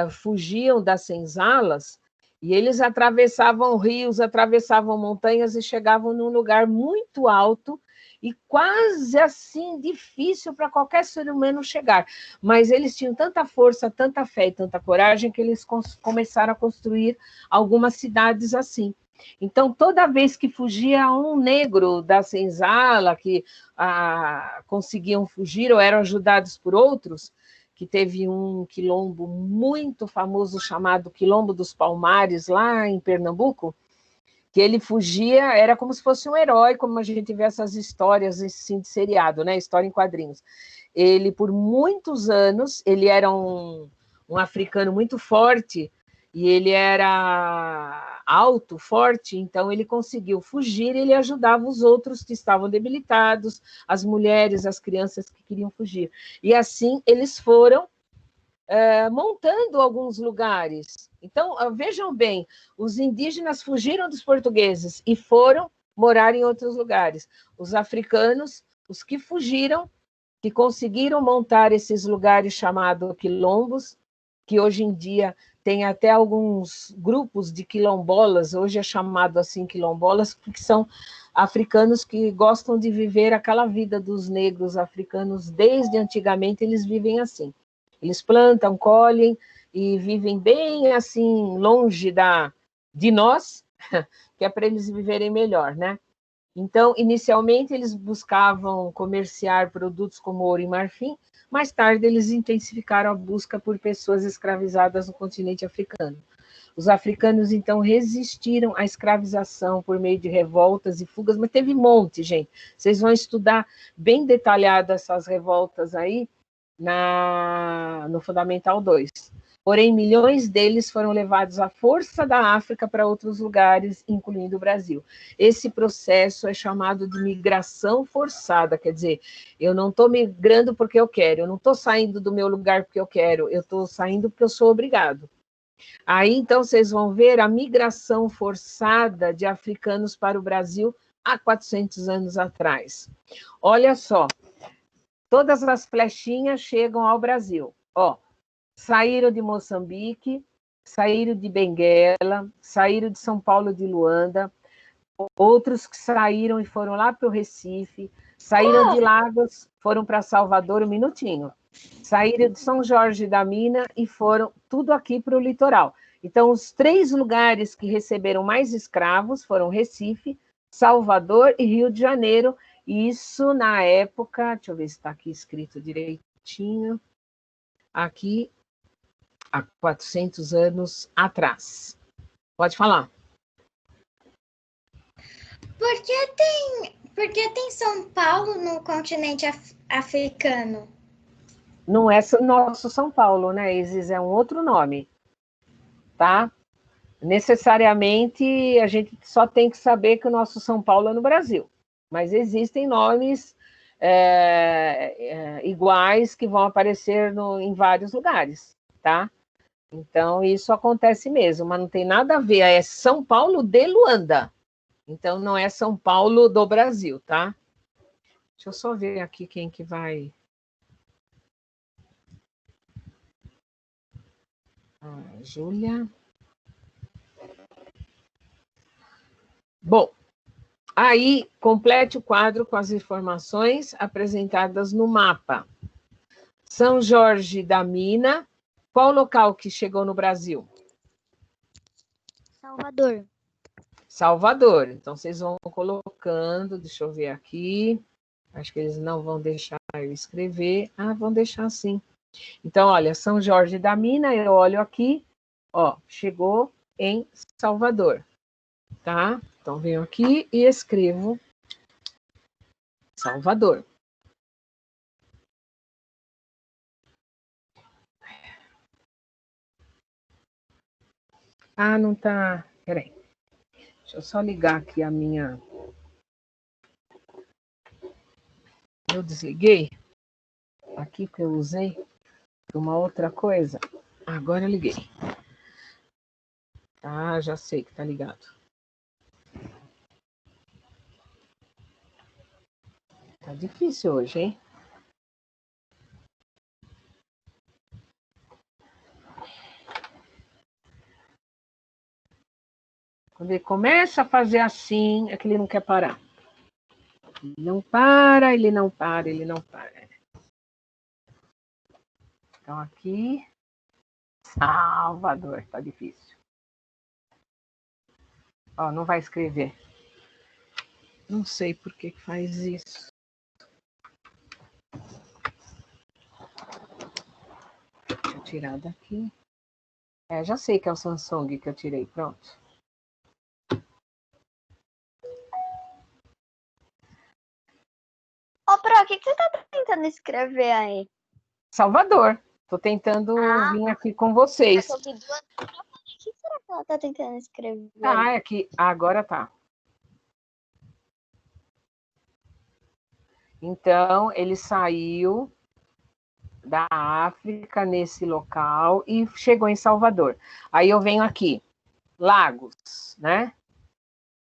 A: fugiam das senzalas e eles atravessavam rios, atravessavam montanhas e chegavam num lugar muito alto e quase assim difícil para qualquer ser humano chegar. Mas eles tinham tanta força, tanta fé e tanta coragem que eles começaram a construir algumas cidades assim. Então, toda vez que fugia um negro da senzala, que conseguiam fugir ou eram ajudados por outros, que teve um quilombo muito famoso chamado Quilombo dos Palmares, lá em Pernambuco, que ele fugia, era como se fosse um herói, como a gente vê essas histórias assim, de seriado, né? História em quadrinhos. Ele, por muitos anos, ele era um africano muito forte, e ele era alto, forte, então ele conseguiu fugir e ele ajudava os outros que estavam debilitados, as mulheres, as crianças que queriam fugir. E assim eles foram montando alguns lugares. Então, vejam bem, os indígenas fugiram dos portugueses e foram morar em outros lugares. Os africanos, os que fugiram, que conseguiram montar esses lugares chamados quilombos, que hoje em dia tem até alguns grupos de quilombolas, hoje é chamado assim quilombolas, porque são africanos que gostam de viver aquela vida dos negros africanos, desde antigamente eles vivem assim. Eles plantam, colhem e vivem bem assim, longe de nós, que é para eles viverem melhor, né? Então, inicialmente, eles buscavam comerciar produtos como ouro e marfim, mais tarde eles intensificaram a busca por pessoas escravizadas no continente africano. Os africanos, então, resistiram à escravização por meio de revoltas e fugas, mas teve um monte, gente. Vocês vão estudar bem detalhado essas revoltas aí no Fundamental 2. Porém, milhões deles foram levados à força da África para outros lugares, incluindo o Brasil. Esse processo é chamado de migração forçada, quer dizer, eu não estou migrando porque eu quero, eu não estou saindo do meu lugar porque eu quero, eu estou saindo porque eu sou obrigado. Aí, então, vocês vão ver a migração forçada de africanos para o Brasil há 400 anos atrás. Olha só, todas as flechinhas chegam ao Brasil. Ó, saíram de Moçambique, saíram de Benguela, saíram de São Paulo de Luanda, outros que saíram e foram lá para o Recife, saíram de Lagos, foram para Salvador, um minutinho. Saíram de São Jorge da Mina e foram tudo aqui para o litoral. Então, os 3 lugares que receberam mais escravos foram Recife, Salvador e Rio de Janeiro. Isso na época, deixa eu ver se está aqui escrito direitinho, aqui há 400 anos atrás. Pode falar.
C: Por que tem São Paulo no continente africano?
A: Não é nosso São Paulo, né, Isis? É um outro nome, tá? Necessariamente, a gente só tem que saber que o nosso São Paulo é no Brasil. Mas existem nomes iguais que vão aparecer em vários lugares, tá? Então, isso acontece mesmo, mas não tem nada a ver. É São Paulo de Luanda. Então, não é São Paulo do Brasil, tá? Deixa eu só ver aqui quem que vai... Júlia. Bom, aí complete o quadro com as informações apresentadas no mapa. São Jorge da Mina. Qual local que chegou no Brasil?
F: Salvador.
A: Salvador. Então, vocês vão colocando, deixa eu ver aqui. Acho que eles não vão deixar eu escrever. Ah, vão deixar sim. Então, olha, São Jorge da Mina, eu olho aqui, ó, chegou em Salvador, tá? Então, venho aqui e escrevo Salvador. Ah, não tá... Peraí. Deixa eu só ligar aqui a minha... Eu desliguei aqui que eu usei para uma outra coisa. Agora eu liguei. Ah, já sei que tá ligado. Tá difícil hoje, hein? Quando ele começa a fazer assim, é que ele não quer parar. Ele não para, ele não para, ele não para. Então, aqui, Salvador, tá difícil. Ó, não vai escrever. Não sei por que faz isso. Deixa eu tirar daqui. Já sei que é o Samsung que eu tirei, pronto.
F: Ô, Pro, o que você tá tentando escrever aí?
A: Salvador. Tô tentando vir aqui com vocês.
F: O que será que ela tá tentando escrever?
A: Ah, é que agora tá. Então, ele saiu da África nesse local e chegou em Salvador. Aí eu venho aqui, Lagos, né?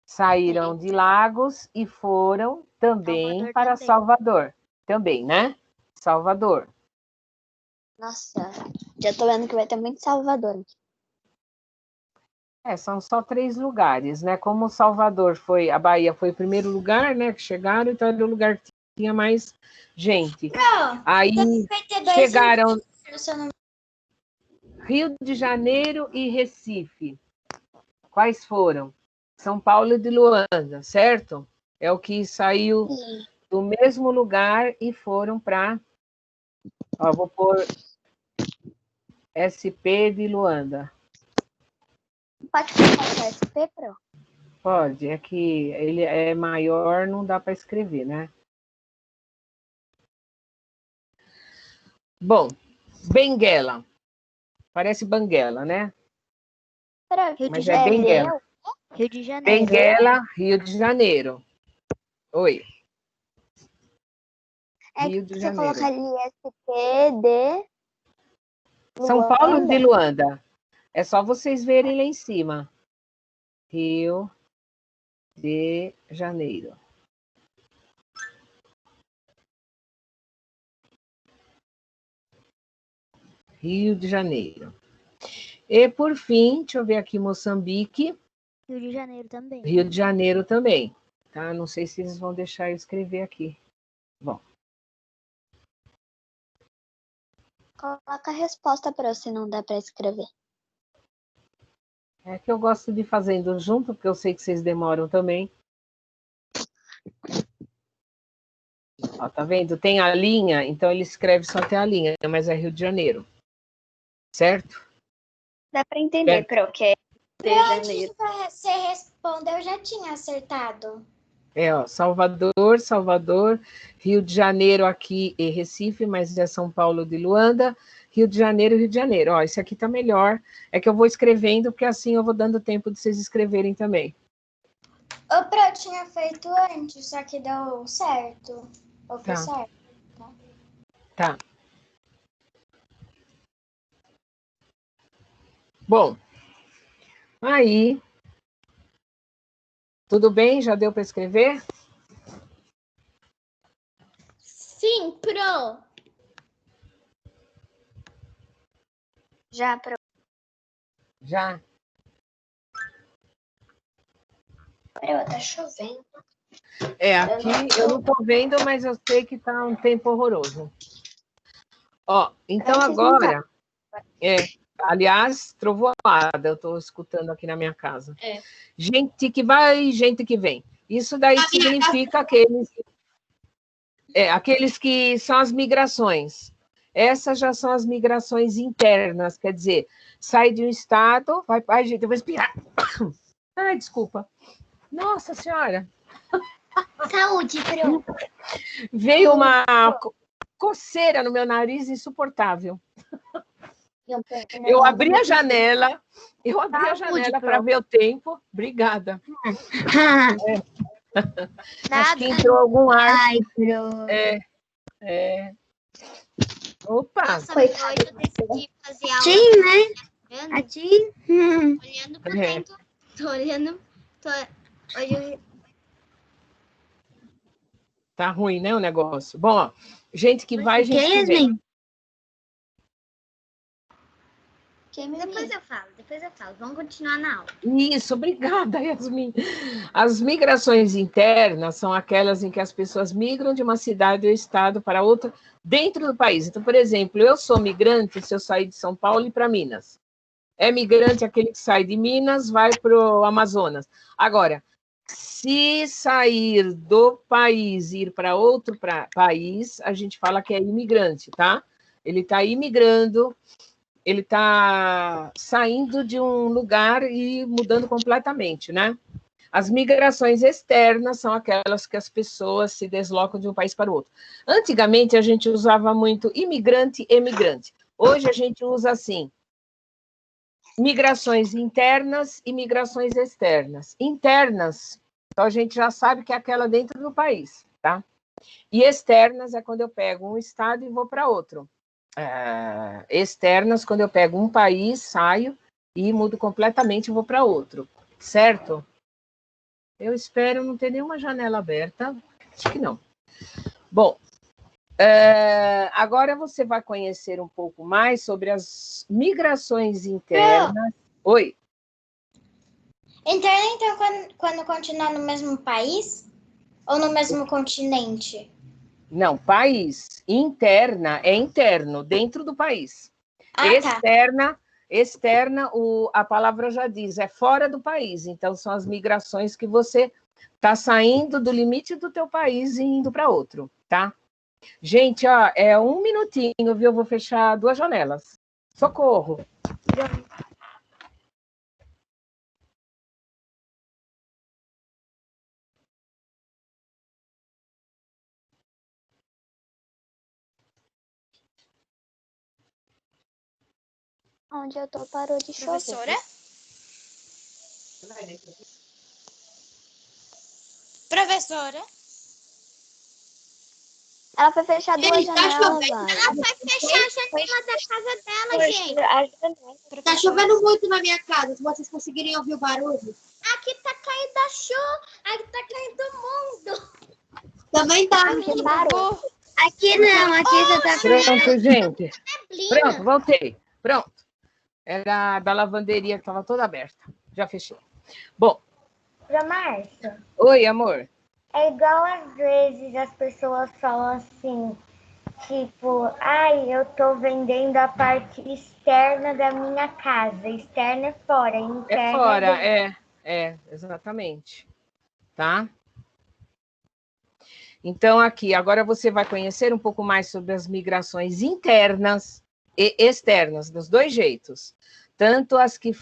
A: Saíram de Lagos e foram também
F: Salvador
A: para
F: também.
A: Salvador. Também, né? Salvador.
F: Nossa, já tô vendo que vai ter muito Salvador.
A: São só 3 lugares, né? Como Salvador foi, a Bahia foi o primeiro lugar, né? Que chegaram, então era o lugar que tinha mais gente. Aí chegaram Rio de Janeiro e Recife. Quais foram? São Paulo de Luanda, certo? É o que saiu do mesmo lugar e foram para... Ó, vou pôr SP de Luanda.
F: Pode colocar SP, Pro?
A: Pode, é que ele é maior, não dá para escrever, né? Bom, Benguela. Parece Banguela, né? Mas é Benguela.
F: Rio de Janeiro.
A: Benguela, Rio de Janeiro. Oi. Rio de
F: você
A: Janeiro.
F: colocaria SP de
A: São Paulo de Luanda. É só vocês verem lá em cima. Rio de Janeiro. Rio de Janeiro. E, por fim, deixa eu ver aqui, Moçambique.
H: Rio de Janeiro também.
A: Rio de Janeiro também. Tá? Não sei se eles vão deixar eu escrever aqui. Bom.
F: Coloca a resposta para se não dá para escrever.
A: É que eu gosto de ir fazendo junto, porque eu sei que vocês demoram também. Ó, tá vendo? Tem a linha, então ele escreve só até a linha, mas é Rio de Janeiro. Certo?
F: Dá para entender, Pro, que é Rio de Janeiro.
C: Você respondeu, eu já tinha acertado.
A: É, ó, Salvador, Rio de Janeiro aqui e Recife, mas é São Paulo de Luanda, Rio de Janeiro. Ó, esse aqui tá melhor. É que eu vou escrevendo, porque assim eu vou dando tempo de vocês escreverem também.
C: O Pro tinha feito antes, só que deu certo. Ou foi
A: Tá.
C: certo?
A: Tá. Bom, aí, tudo bem? Já deu para escrever?
G: Sim, Pro.
F: Já, Pro.
A: Já.
D: Pro, tá chovendo.
A: É, aqui eu não tô vendo, mas eu sei que tá um tempo horroroso. Ó, então agora, aliás, trovoada, eu tô escutando aqui na minha casa.
G: É.
A: Gente que vai, gente que vem. Isso daí significa aqueles que são as migrações. Essas já são as migrações internas, quer dizer, sai de um estado, vai... Ai, gente, eu vou espirrar. Ai, desculpa. Nossa Senhora.
G: Saúde, Pro.
A: Veio uma coceira no meu nariz insuportável. Eu abri a janela, para ver o tempo. Obrigada. Acho que entrou algum ar.
B: Ai, Pro.
A: Opa!
G: Nossa, hoje eu decidi fazer aula.
B: Sim, né? Atim.
G: Olhando pra dentro. Tô olhando. Hoje eu...
A: Tá ruim, né, o negócio? Bom, ó, gente que vai, gente que vem.
B: Yasmin?
G: Depois eu falo. Vamos continuar na aula.
A: Isso, obrigada, Yasmin. As migrações internas são aquelas em que as pessoas migram de uma cidade ou estado para outra dentro do país. Então, por exemplo, eu sou migrante se eu sair de São Paulo e ir para Minas. É migrante aquele que sai de Minas, vai para o Amazonas. Agora, se sair do país e ir para outro país, a gente fala que é imigrante, tá? Ele está imigrando, ele está saindo de um lugar e mudando completamente, né? As migrações externas são aquelas que as pessoas se deslocam de um país para o outro. Antigamente, a gente usava muito imigrante e emigrante. Hoje, a gente usa assim, migrações internas e migrações externas. Internas, então a gente já sabe que é aquela dentro do país, tá? E externas é quando eu pego um estado e vou para outro. Externas, quando eu pego um país, saio e mudo completamente e vou para outro, certo? Eu espero não ter nenhuma janela aberta, acho que não. Bom, agora você vai conhecer um pouco mais sobre as migrações internas. Oi?
C: Interna, então, quando continuar no mesmo país ou no mesmo continente?
A: Não, país. Interna é interno, dentro do país. Externa, tá. Externa, a palavra já diz, é fora do país. Então, são as migrações que você está saindo do limite do teu país e indo para outro, tá? Gente, ó, é 1 minutinho, viu? Eu vou fechar 2 janelas. Socorro!
F: Onde eu tô parou de chover.
G: Professora? Professora?
F: Ela foi fechar duas
G: Gente, tá
F: janelas,
G: chovendo.
F: vai.
G: Ela foi fechar a janela da casa dela, gente.
F: A janela.
G: Tá chovendo muito na minha casa. Se vocês conseguirem ouvir o barulho. Aqui tá caindo a chuva. Aqui tá caindo o mundo. Também tá.
F: Que barulho.
B: Aqui não, aqui já tá
A: Pronto, gente.
G: Neblina.
A: Pronto, voltei. Pronto. Era da lavanderia que estava toda aberta. Já fechei. Bom.
E: Márcia,
A: Oi, amor.
E: é igual às vezes as pessoas falam assim, tipo, ai, eu tô vendendo a parte externa da minha casa. Externa é fora, interna
A: É fora,
E: dentro.
A: exatamente. Tá? Então, aqui, agora você vai conhecer um pouco mais sobre as migrações internas e externas, dos dois jeitos. Tanto as que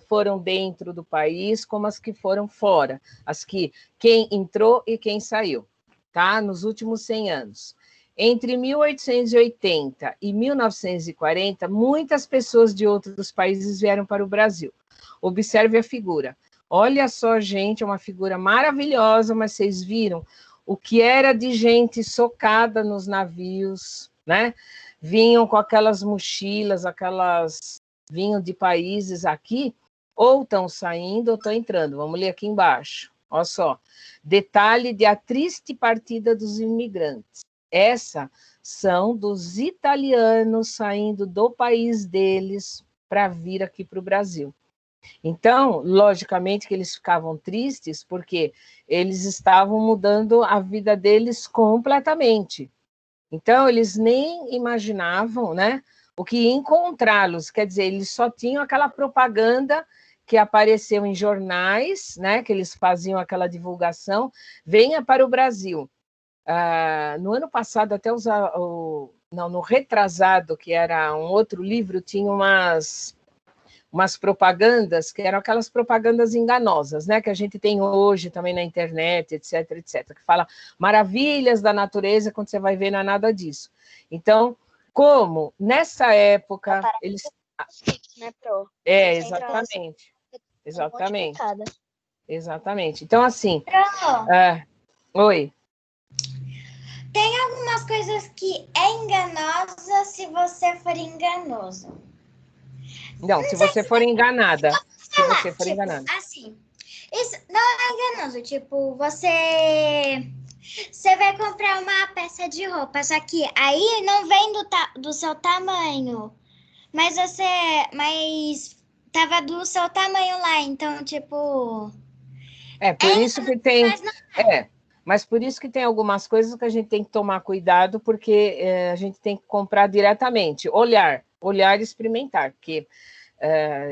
A: foram dentro do país, como as que foram fora. As que quem entrou e quem saiu, tá? Nos últimos 100 anos. Entre 1880 e 1940, muitas pessoas de outros países vieram para o Brasil. Observe a figura. Olha só, gente, é uma figura maravilhosa, mas vocês viram o que era de gente socada nos navios, né? Vinham com aquelas mochilas, vinham de países aqui, ou estão saindo ou estão entrando. Vamos ler aqui embaixo. Olha só. Detalhe de a triste partida dos imigrantes. Essa são dos italianos saindo do país deles para vir aqui para o Brasil. Então, logicamente que eles ficavam tristes, porque eles estavam mudando a vida deles completamente. Então, eles nem imaginavam, né, o que ia encontrá-los. Quer dizer, eles só tinham aquela propaganda que apareceu em jornais, né, que eles faziam aquela divulgação, venha para o Brasil. No ano passado, até no retrasado, que era um outro livro, tinha umas propagandas, que eram aquelas propagandas enganosas, né, que a gente tem hoje também na internet, etc, etc, que fala maravilhas da natureza, quando você vai ver não é nada disso. Então, como nessa época eles...
F: Né, Pro?
A: Exatamente. Exatamente. Exatamente. Então, assim... Oi.
C: Tem algumas coisas que é enganosa se você for enganoso.
A: Não, se você for enganada. Se você for enganada.
C: Assim, isso não é enganoso. Tipo, você vai comprar uma peça de roupa, só que aí não vem do seu tamanho. Mas tava do seu tamanho lá, então, tipo...
A: Por isso que tem... Mas por isso que tem algumas coisas que a gente tem que tomar cuidado, porque a gente tem que comprar diretamente. Olhar e experimentar, porque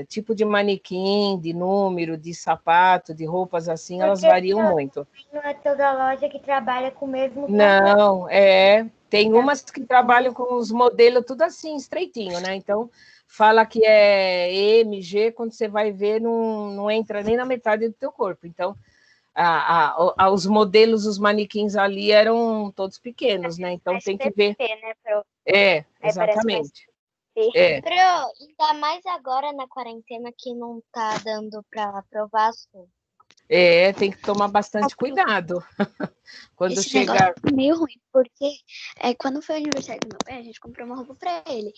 A: tipo de manequim, de número, de sapato, de roupas assim, elas variam muito.
E: Não é toda loja que trabalha com o mesmo
A: Não, tem umas que trabalham com os modelos tudo assim, estreitinho, né? Então, fala que é MG, quando você vai ver, não entra nem na metade do teu corpo. Então, os modelos, os manequins ali eram todos pequenos, né? Então, tem que ver.
F: Né, Pro?
A: Exatamente.
D: Pro, ainda mais agora na quarentena que não tá dando para provar as coisas.
A: Tem que tomar bastante cuidado. Quando
H: Esse
A: chega...
H: negócio é meio ruim, porque quando foi o aniversário do meu pai, a gente comprou uma roupa pra ele.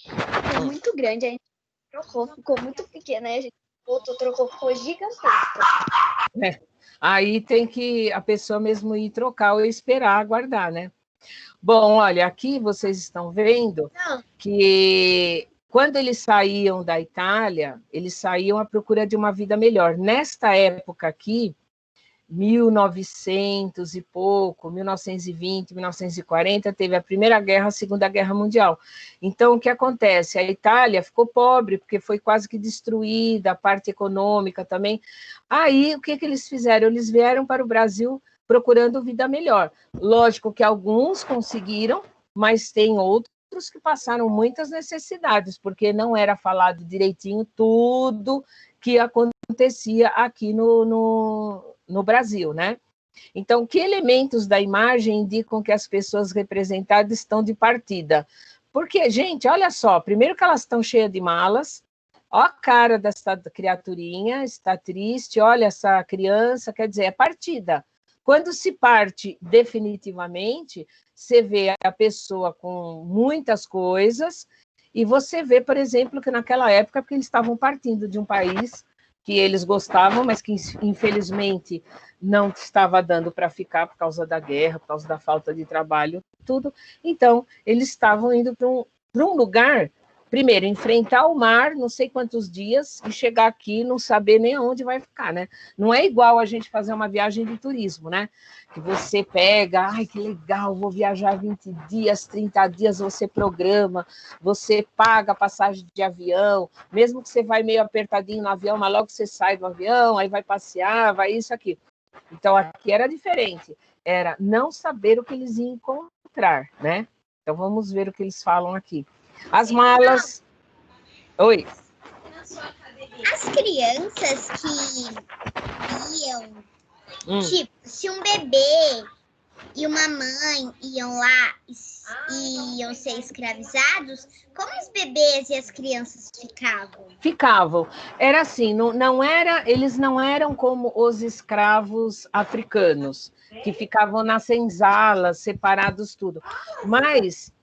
H: Foi muito grande, a gente trocou, ficou muito pequena, aí a gente trocou, ficou gigantesca.
A: Aí tem que a pessoa mesmo ir trocar ou esperar, aguardar, né? Bom, olha, aqui vocês estão vendo que quando eles saíam da Itália, eles saíam à procura de uma vida melhor. Nesta época aqui, 1900 e pouco, 1920, 1940, teve a Primeira Guerra, a Segunda Guerra Mundial. Então, o que acontece? A Itália ficou pobre, porque foi quase que destruída, a parte econômica também. Aí, o que eles fizeram? Eles vieram para o Brasil procurando vida melhor. Lógico que alguns conseguiram, mas tem outros que passaram muitas necessidades, porque não era falado direitinho tudo que acontecia aqui no Brasil, né? Então, que elementos da imagem indicam que as pessoas representadas estão de partida? Porque, gente, olha só, primeiro que elas estão cheias de malas, ó a cara dessa criaturinha, está triste, olha essa criança, quer dizer, é partida. Quando se parte definitivamente, você vê a pessoa com muitas coisas, e você vê, por exemplo, que naquela época, porque eles estavam partindo de um país que eles gostavam, mas que infelizmente não estava dando para ficar por causa da guerra, por causa da falta de trabalho, tudo. Então, eles estavam indo para um lugar, primeiro, enfrentar o mar, não sei quantos dias, e chegar aqui e não saber nem aonde vai ficar, né? Não é igual a gente fazer uma viagem de turismo, né? Que você pega, ai, que legal, vou viajar 20 dias, 30 dias, você programa, você paga a passagem de avião, mesmo que você vai meio apertadinho no avião, mas logo você sai do avião, aí vai passear, vai isso, aqui. Então, aqui era diferente, era não saber o que eles iam encontrar, né? Então, vamos ver o que eles falam aqui. As malas... Oi.
I: As crianças que iam, tipo, se um bebê e uma mãe iam lá e iam ser escravizados, como os bebês e as crianças ficavam?
A: Ficavam. Era assim, não era, eles não eram como os escravos africanos, que ficavam nas senzalas, separados tudo. Mas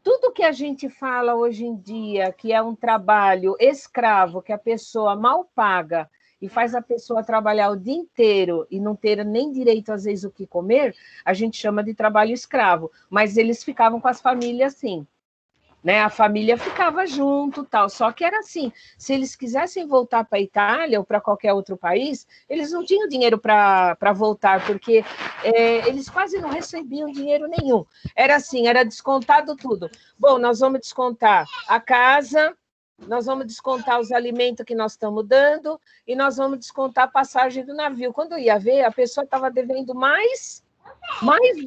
A: tudo que a gente fala hoje em dia, que é um trabalho escravo, que a pessoa mal paga e faz a pessoa trabalhar o dia inteiro e não ter nem direito, às vezes, o que comer, a gente chama de trabalho escravo. Mas eles ficavam com as famílias, sim. Né? A família ficava junto, tal. Só que era assim, se eles quisessem voltar para a Itália ou para qualquer outro país, eles não tinham dinheiro para voltar, porque eles quase não recebiam dinheiro nenhum. Era assim, era descontado tudo. Bom, nós vamos descontar a casa, nós vamos descontar os alimentos que nós estamos dando e nós vamos descontar a passagem do navio. Quando ia ver, a pessoa estava devendo mais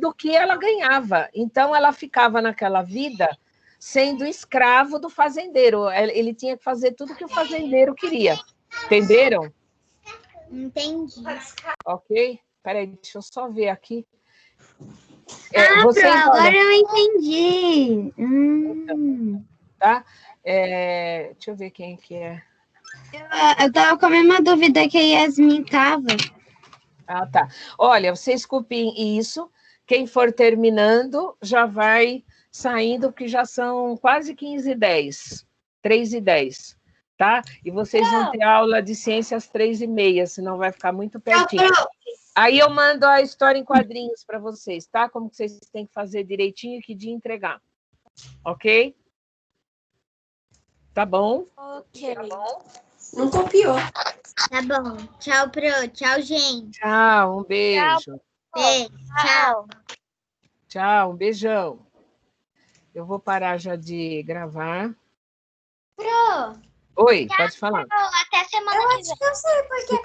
A: do que ela ganhava. Então, ela ficava naquela vida sendo escravo do fazendeiro. Ele tinha que fazer tudo que o fazendeiro queria. Entenderam?
I: Entendi.
A: Ok? Peraí, deixa eu só ver aqui.
B: Agora eu entendi.
A: Tá? Deixa eu ver quem que é.
B: Eu estava com a mesma dúvida que a Yasmin estava.
A: Ah, tá. Olha, vocês copiem isso. Quem for terminando já vai saindo, porque já são quase 15h10, 3h10, tá? E vocês vão ter aula de ciências 3h30, senão vai ficar muito pertinho. Aí eu mando a história em quadrinhos para vocês, tá? Como que vocês têm que fazer direitinho e que dia entregar. Ok? Tá bom?
G: Ok.
A: Tá bom?
G: Não copiou.
I: Tá bom. Tchau, Pro. Tchau, gente.
A: Tchau, um beijo.
I: Beijo. Tchau.
A: Tchau, um beijão. Eu vou parar já de gravar.
D: Pro,
A: Oi, pode falar.
D: até semana que vem.
C: Eu sei porque